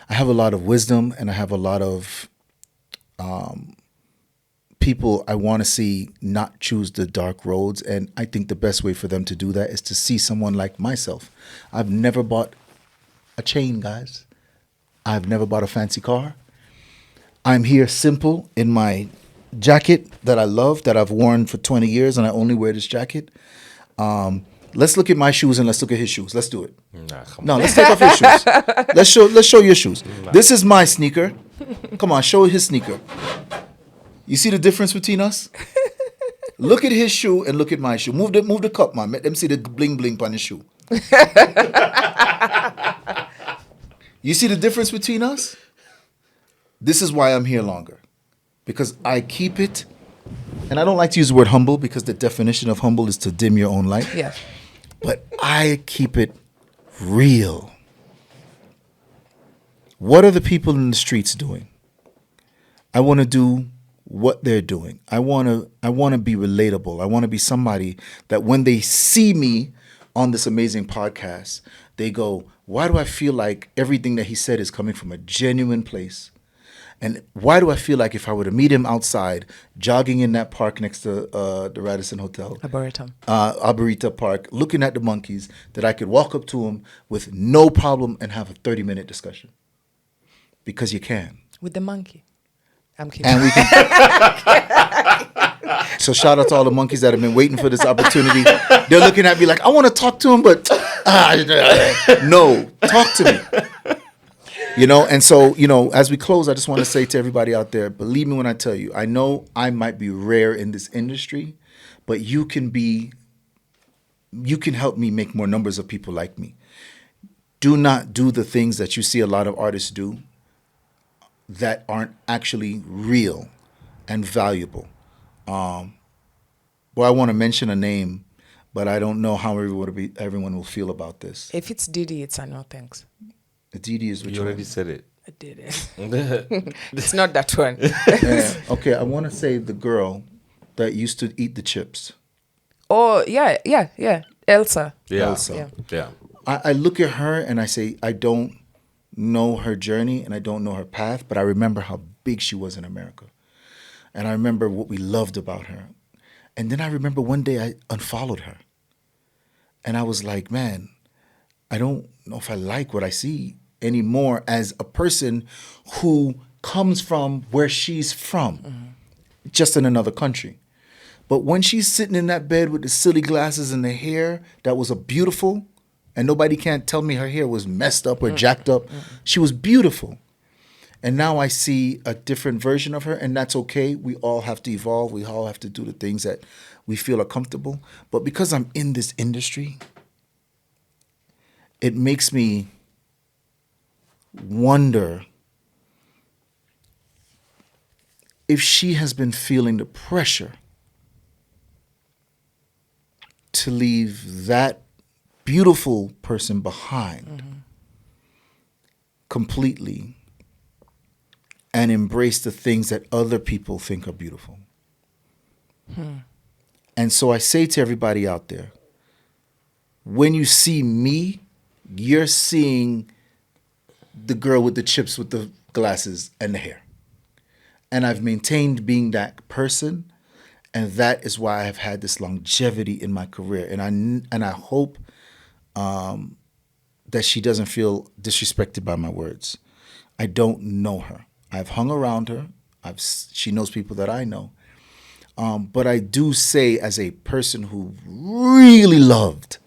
I have a lot of wisdom, and I have a lot of people I want to see not choose the dark roads. And I think the best way for them to do that is to see someone like myself. I've never bought a chain, guys. I've never bought a fancy car. I'm here simple in my jacket that I love, that I've worn for 20 years, and I only wear this jacket. Let's look at my shoes and let's look at his shoes. Let's do it. No, let's take off his shoes. Let's show your shoes. This is my sneaker. Come on, show his sneaker. You see the difference between us? Look at his shoe and look at my shoe. Move the cup, man. Let them see the bling bling on his shoe. You see the difference between us? This is why I'm here longer. Because I keep it, and I don't like to use the word humble because the definition of humble is to dim your own light. Yeah. But I keep it real. What are the people in the streets doing? I want to do what they're doing. I want to be relatable. I want to be somebody that when they see me on this amazing podcast, they go, why do I feel like everything that he said is coming from a genuine place? And why do I feel like if I were to meet him outside, jogging in that park next to the Radisson Hotel, Arboretum Park, looking at the monkeys, that I could walk up to him with no problem and have a 30-minute discussion? Because you can. With the monkey. I'm kidding. And we can. So shout out to all the monkeys that have been waiting for this opportunity. They're looking at me like, I want to talk to him, but no, talk to me. You know, and so, you know, as we close, I just want to say to everybody out there, believe me when I tell you, I know I might be rare in this industry, but you can help me make more numbers of people like me. Do not do the things that you see a lot of artists do that aren't actually real and valuable. Well, I want to mention a name, but I don't know how everyone will feel about this. If it's Didi, it's a no thanks. Didi is which You already one? said it. I did it. It's not that one. Okay, I want to say the girl that used to eat the chips. Oh, yeah. Elsa. Yeah. Elsa. Yeah. I look at her and I say, I don't know her journey and I don't know her path, but I remember how big she was in America. And I remember what we loved about her. And then I remember one day I unfollowed her. And I was like, man, I don't know if I like what I see anymore as a person who comes from where she's from, just in another country. But when she's sitting in that bed with the silly glasses and the hair that was beautiful, and nobody can't tell me her hair was messed up or jacked up, she was beautiful. And now I see a different version of her, and that's okay. We all have to evolve. We all have to do the things that we feel are comfortable. But because I'm in this industry, it makes me wonder if she has been feeling the pressure to leave that beautiful person behind completely and embrace the things that other people think are beautiful. And so I say to everybody out there, when you see me, you're seeing the girl with the chips with the glasses and the hair. And I've maintained being that person, and that is why I've had this longevity in my career. And I hope that she doesn't feel disrespected by my words. I don't know her. I've hung around her. She knows people that I know. But I do say, as a person who really loved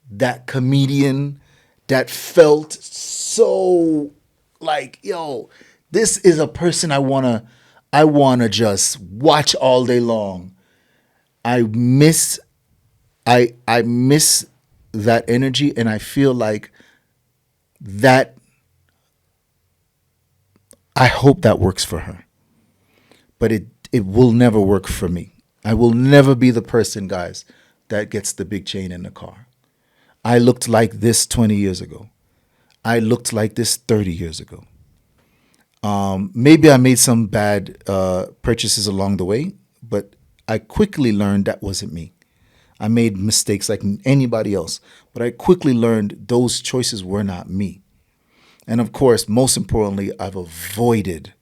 that comedian, that felt so like, yo, this is a person I wanna just watch all day long. I miss that energy, and I feel like that. I hope that works for her, but it will never work for me. I will never be the person, guys, that gets the big chain in the car. I looked like this 20 years ago. I looked like this 30 years ago. Maybe I made some bad purchases along the way, but I quickly learned that wasn't me. I made mistakes like anybody else, but I quickly learned those choices were not me. And of course, most importantly, I've avoided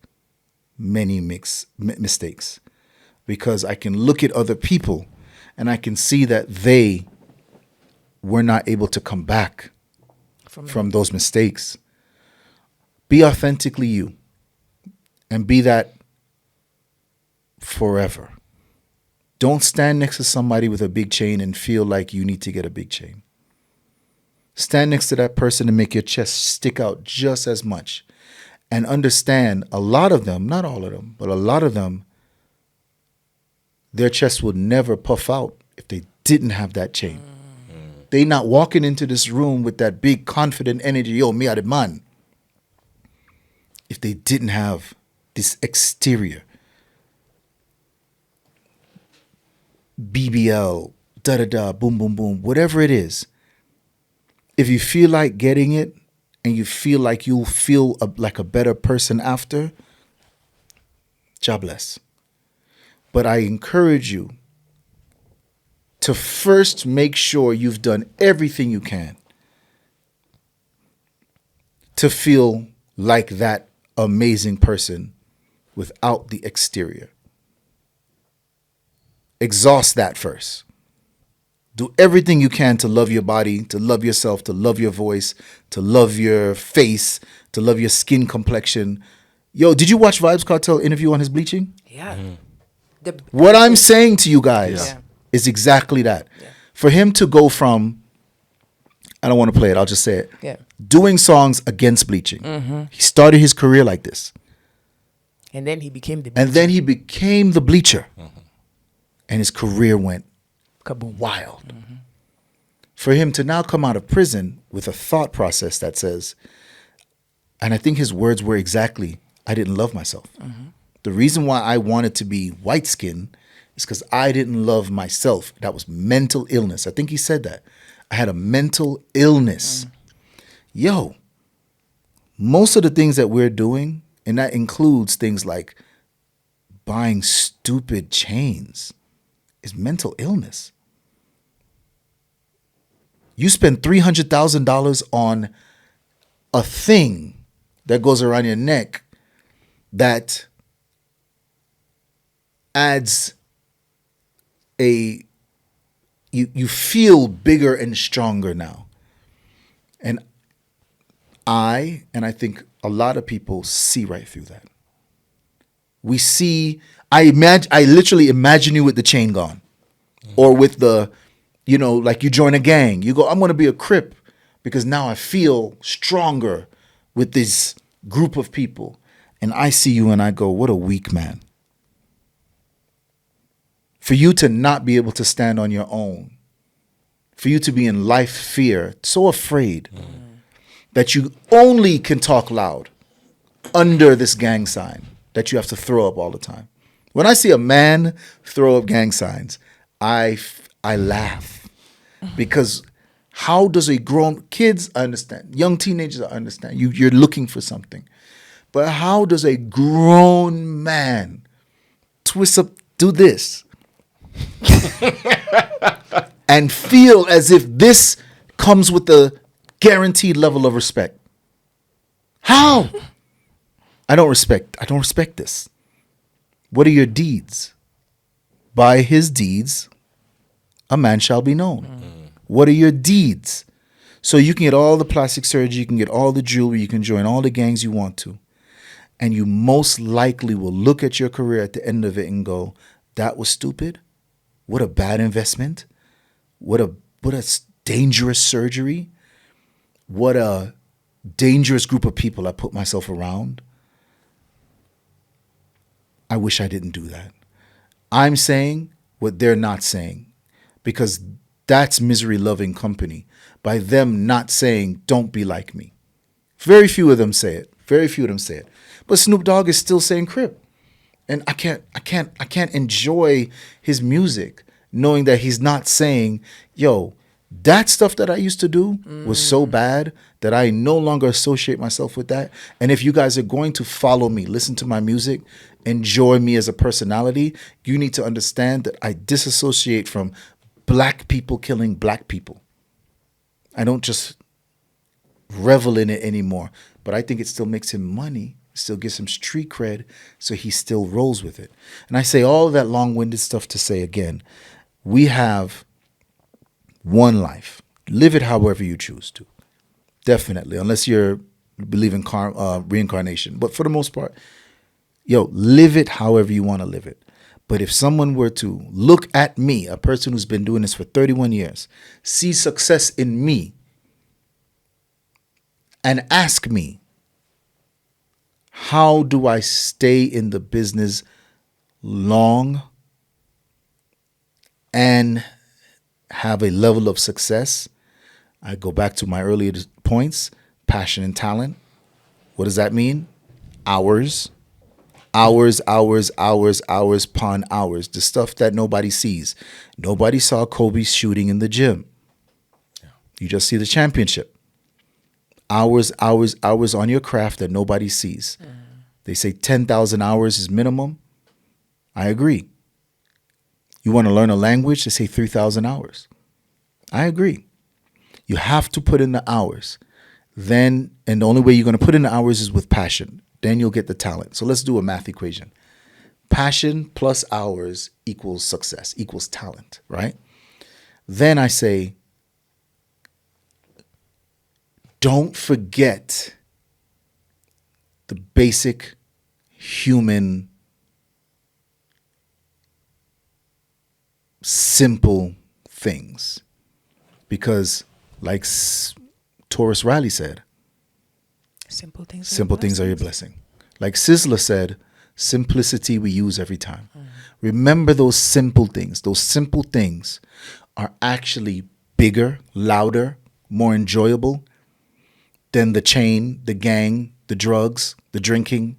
many mistakes because I can look at other people and I can see that they were not able to come back from those mistakes. Be authentically you and be that forever. Don't stand next to somebody with a big chain and feel like you need to get a big chain. Stand next to that person and make your chest stick out just as much. And understand, a lot of them, not all of them, but a lot of them, their chest would never puff out if they didn't have that chain. They not walking into this room with that big confident energy, yo, me are the man, if they didn't have this exterior. BBL, da-da-da, boom, boom, boom, whatever it is. If you feel like getting it and you feel like you'll feel like a better person after, jobless. But I encourage you to first make sure you've done everything you can to feel like that amazing person without the exterior. Exhaust that first. Do everything you can to love your body, to love yourself, to love your voice, to love your face, to love your skin complexion. Yo, did you watch Vibes Cartel interview on his bleaching? Yeah. What I'm saying to you guys is exactly that. Yeah. For him to go from, I don't want to play it, I'll just say it. Yeah. Doing songs against bleaching. He started his career like this. And then he became the bleacher. And his career went kaboom. Wild. For him to now come out of prison with a thought process that says, and I think his words were exactly, I didn't love myself. The reason why I wanted to be white skinned is because I didn't love myself. That was mental illness. I think he said that. I had a mental illness. Yo, most of the things that we're doing, and that includes things like buying stupid chains, is mental illness. You spend $300,000 on a thing that goes around your neck that adds you feel bigger and stronger now. And I think a lot of people see right through that. We see, I literally imagine you with the chain gone, or with the, like you join a gang. You go, I'm going to be a Crip because now I feel stronger with this group of people. And I see you and I go, what a weak man. for you to not be able to stand on your own, for you to be in life fear, so afraid that you only can talk loud under this gang sign that you have to throw up all the time. When I see a man throw up gang signs, I laugh, because how does a grown kids, I understand, young teenagers, I understand, you're looking for something, but how does a grown man twist up, do this, and feel as if this comes with a guaranteed level of respect? How? I don't respect this. What are your deeds? By his deeds, a man shall be known. What are your deeds? So you can get all the plastic surgery, you can get all the jewelry, you can join all the gangs you want to. And you most likely will look at your career at the end of it and go, that was stupid. What a bad investment. What a dangerous surgery. What a dangerous group of people I put myself around. I wish I didn't do that. I'm saying what they're not saying, because that's misery-loving company. By them not saying, don't be like me. Very few of them say it. Very few of them say it. But Snoop Dogg is still saying Crip. And I can't enjoy his music knowing that he's not saying, yo, that stuff that I used to do was so bad that I no longer associate myself with that. And if you guys are going to follow me, listen to my music, enjoy me as a personality, you need to understand that I disassociate from black people killing black people. I don't just revel in it anymore. But I think it still makes him money, still gives him street cred, so he still rolls with it. And I say all that long-winded stuff to say again, we have one life. Live it however you choose to. Definitely, unless you believe in reincarnation. But for the most part, live it however you want to live it. But if someone were to look at me, a person who's been doing this for 31 years, see success in me, and ask me, how do I stay in the business long and have a level of success? I go back to my earlier points, passion and talent. What does that mean? Hours upon hours. The stuff that nobody sees. Nobody saw Kobe shooting in the gym. You just see the championship. Hours on your craft that nobody sees. They say 10,000 hours is minimum. I agree. You want to learn a language? They say 3,000 hours. I agree. You have to put in the hours. And the only way you're going to put in the hours is with passion. Then you'll get the talent. So let's do a math equation. Passion plus hours equals success, equals talent, right? Then I say, don't forget the basic human, simple things. Because like Taurus Riley said, simple things are your blessing. Like Sizzler said, simplicity we use every time. Remember those simple things. Those simple things are actually bigger, louder, more enjoyable than the chain, the gang, the drugs, the drinking.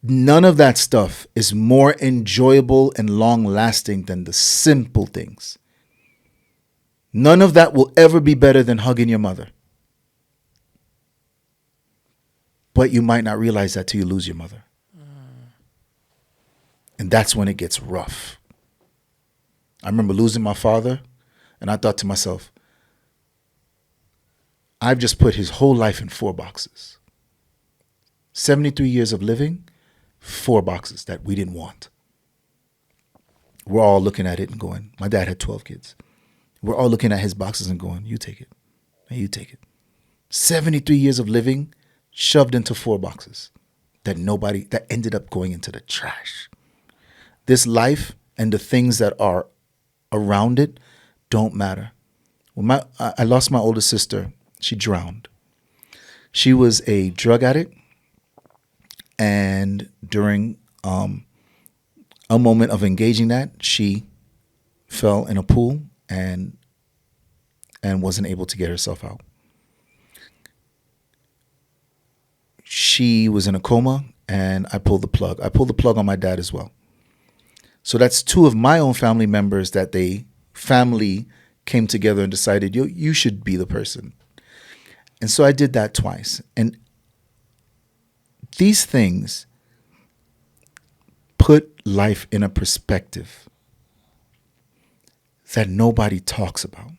None of that stuff is more enjoyable and long-lasting than the simple things. None of that will ever be better than hugging your mother. But you might not realize that till you lose your mother. And that's when it gets rough. I remember losing my father, and I thought to myself, I've just put his whole life in 4 boxes. 73 years of living, 4 boxes that we didn't want. We're all looking at it and going, my dad had 12 kids. We're all looking at his boxes and going, you take it. Hey, you take it. 73 years of living shoved into 4 boxes that ended up going into the trash. This life and the things that are around it don't matter. When I lost my older sister, she drowned. She was a drug addict, and during a moment of engaging that, she fell in a pool and wasn't able to get herself out. She was in a coma, and I pulled the plug. I pulled the plug on my dad as well. So that's two of my own family members that family came together and decided, you should be the person. And so I did that twice. And these things put life in a perspective that nobody talks about.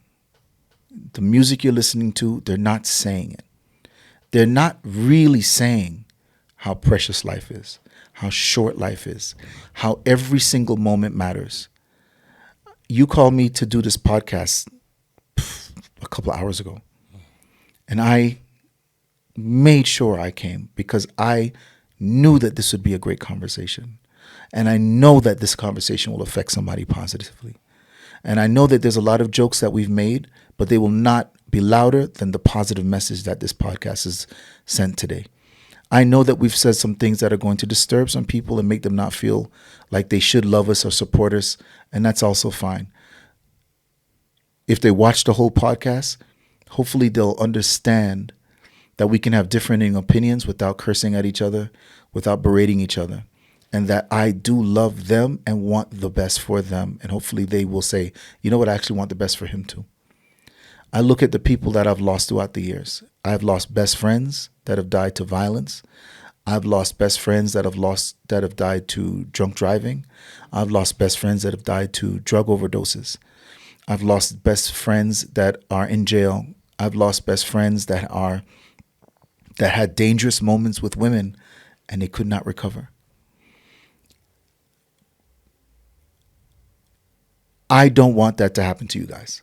The music you're listening to, they're not saying it. They're not really saying how precious life is, how short life is, how every single moment matters. You called me to do this podcast a couple of hours ago, and I made sure I came because I knew that this would be a great conversation. And I know that this conversation will affect somebody positively. And I know that there's a lot of jokes that we've made, but they will not be louder than the positive message that this podcast has sent today. I know that we've said some things that are going to disturb some people and make them not feel like they should love us or support us, and that's also fine. If they watch the whole podcast, hopefully they'll understand that we can have differing opinions without cursing at each other, without berating each other, and that I do love them and want the best for them. And hopefully they will say, you know what, I actually want the best for him too. I look at the people that I've lost throughout the years. I've lost best friends that have died to violence. I've lost best friends that have died to drunk driving. I've lost best friends that have died to drug overdoses. I've lost best friends that are in jail. I've lost best friends that had dangerous moments with women and they could not recover. I don't want that to happen to you guys.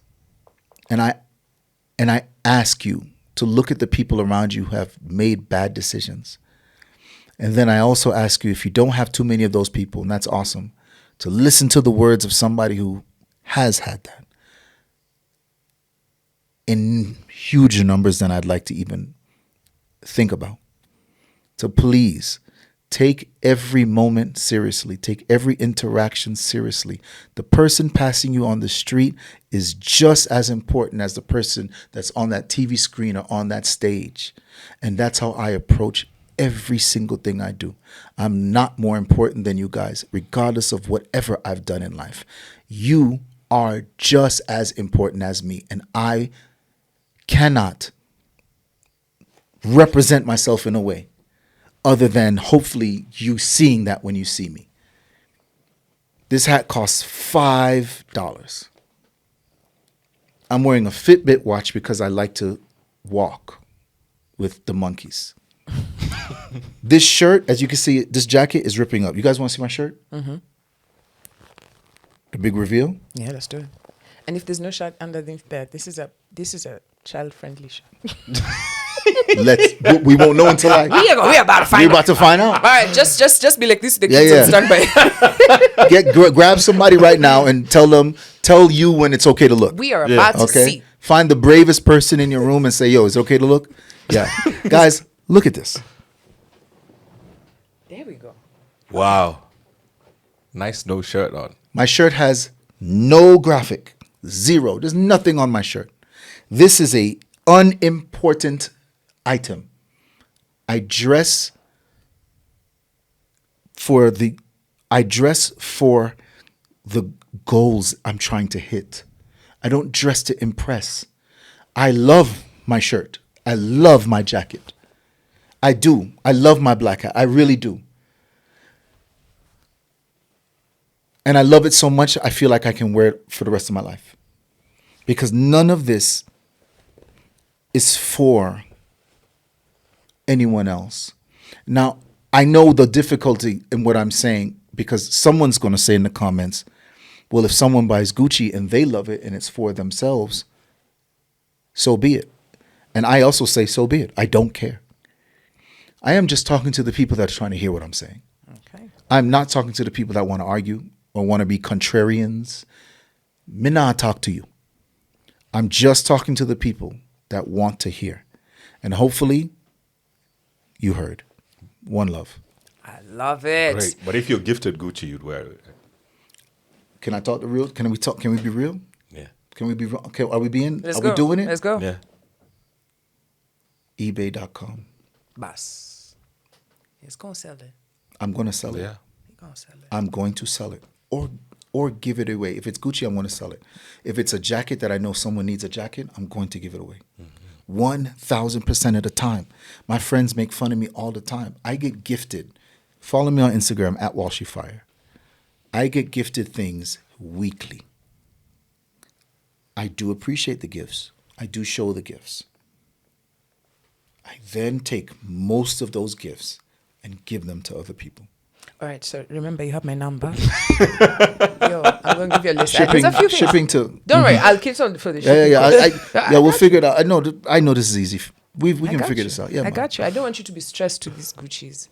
And I ask you to look at the people around you who have made bad decisions. And then I also ask you, if you don't have too many of those people, and that's awesome, to listen to the words of somebody who has had that in huger numbers than I'd like to even think about. So please take every moment seriously. Take every interaction seriously. The person passing you on the street is just as important as the person that's on that TV screen or on that stage. And that's how I approach every single thing I do. I'm not more important than you guys, regardless of whatever I've done in life. You are just as important as me. And I cannot represent myself in a way other than hopefully you seeing that when you see me. This hat costs $5. I'm wearing a Fitbit watch because I like to walk with the monkeys. This shirt, as you can see, this jacket is ripping up. You guys want to see my shirt? Mm-hmm. The big reveal? Yeah, let's do it. And if there's no shirt underneath there, this is a child-friendly shirt. We won't know until we're about to find out. We're about to find out. All right, just be like this. The kids are stuck by. Grab somebody right now and tell you when it's okay to look. We are about to see. Find the bravest person in your room and say, yo, is it okay to look? Yeah. Guys, look at this. There we go. Wow. Nice no shirt on. My shirt has no graphic. Zero. There's nothing on my shirt. This is a unimportant item. I dress for the goals I'm trying to hit. I don't dress to impress. I love my shirt. I love my jacket. I do. I love my black hat. I really do. And I love it so much, I feel like I can wear it for the rest of my life. Because none of this is for anyone else. Now, I know the difficulty in what I'm saying because someone's going to say in the comments, well, if someone buys Gucci and they love it and it's for themselves, so be it. And I also say, so be it. I don't care. I am just talking to the people that are trying to hear what I'm saying. Okay. I'm not talking to the people that want to argue or want to be contrarians. Me not talk to you. I'm just talking to the people that want to hear. And hopefully you heard. One love. I love it. Great. But if you're gifted Gucci, you'd wear it. Can I talk the real? Can we talk? Can we be real? Yeah. Can we be real? Okay, are we being? Let's are go. we doing it? Let's go. Yeah. eBay.com. Bas. He's gonna sell it. I'm gonna sell it. Yeah. He's gonna sell it. I'm going to sell it, or give it away. If it's Gucci, I'm going to sell it. If it's a jacket that I know someone needs a jacket, I'm going to give it away. 1,000% of the time. My friends make fun of me all the time. I get gifted. Follow me on Instagram at Walshy Fire. I get gifted things weekly. I do appreciate the gifts. I do show the gifts. I then take most of those gifts and give them to other people. All right, so remember you have my number. Yo, I'm going to give you a list. There's a few things. Shipping to. Don't worry, I'll keep some for the shipping. Yeah. We'll figure it out. I know this is easy. We can figure this out. Yeah, I got you. I don't want you to be stressed to these Gucci's.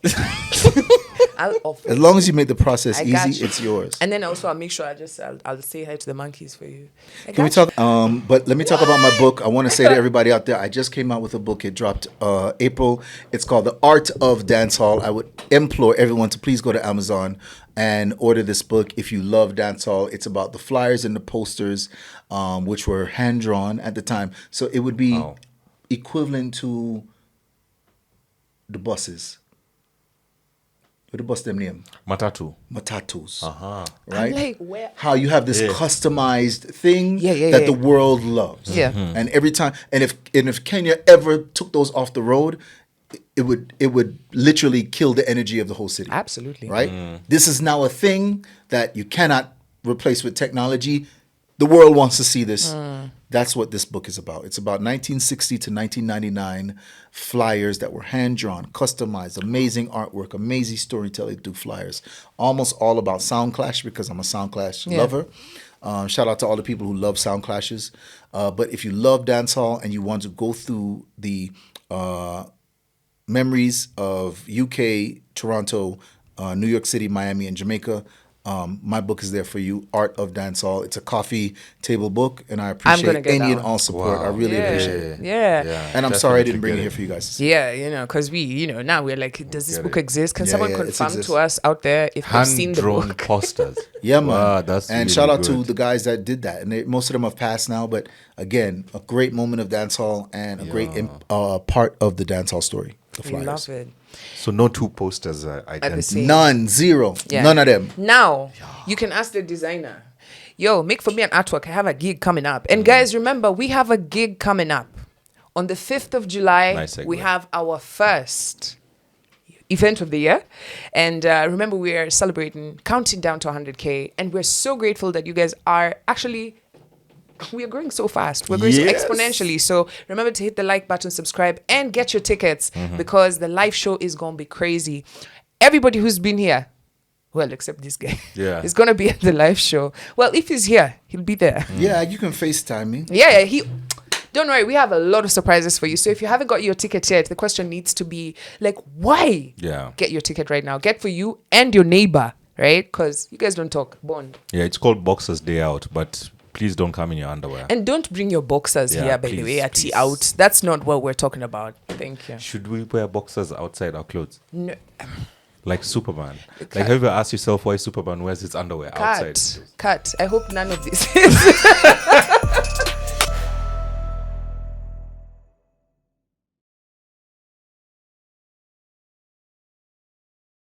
I'll offer. As long as you make the process got easy, you. it's yours. And then also I'll make sure I'll say hi to the monkeys for you. Can we talk? But let me talk about my book. I want to say to everybody out there, I just came out with a book. It dropped April. It's called The Art of Dancehall. I would implore everyone to please go to Amazon and order this book if you love dancehall. It's about the flyers and the posters, which were hand drawn at the time. So it would be equivalent to the buses. What the bus them name? Matatus. Right? Like, where? How you have this customized thing Yeah. that the world loves. Yeah. And every time, and if Kenya ever took those off the road, it would literally kill the energy of the whole city. Absolutely. Right? This is now a thing that you cannot replace with technology. The world wants to see this. That's what this book is about. It's about 1960 to 1999 flyers that were hand-drawn, customized, amazing artwork, amazing storytelling through flyers. Almost all about sound clash because I'm a sound clash lover. Shout out to all the people who love sound clashes. But if you love dancehall and you want to go through the memories of UK, Toronto, New York City, Miami, and Jamaica, my book is there for you, Art of Dancehall. It's a coffee table book, and I appreciate any and all support. I really appreciate it. Yeah. And I'm sorry I didn't bring it here for you guys. Yeah, because now we're like, does this book exist? Can someone confirm to us out there if they've seen the hand-drawn book? posters. Yeah, man. Wow, that's and really shout out good. to the guys that did that. And most of them have passed now, but again, a great moment of dancehall and a great part of the dancehall story. The We flyers. love it. So no two posters At the identical. same. None, zero, Yeah. none of them. Now, you can ask the designer, yo, make for me an artwork. I have a gig coming up. And guys, remember, we have a gig coming up. On the 5th of July, Nice segue. we have our first event of the year. And remember, we are celebrating, counting down to 100K. And we're so grateful that you guys are actually... We are growing so fast. We're growing so exponentially. So remember to hit the like button, subscribe, and get your tickets because the live show is going to be crazy. Everybody who's been here, well, except this guy, is going to be at the live show. Well, if he's here, he'll be there. Yeah, you can FaceTime me. Yeah, don't worry, we have a lot of surprises for you. So if you haven't got your ticket yet, the question needs to be like, why? Yeah. Get your ticket right now. Get for you and your neighbor, right? Because you guys don't talk. Bond. Yeah, it's called Boxers Day Out, but please don't come in your underwear. And don't bring your boxers here, by the way, at please. out. That's not what we're talking about. Thank you. Should we wear boxers outside our clothes? No. Like Superman. Like, have you ever asked yourself why Superman wears his underwear outside? Cut. I hope none of this is.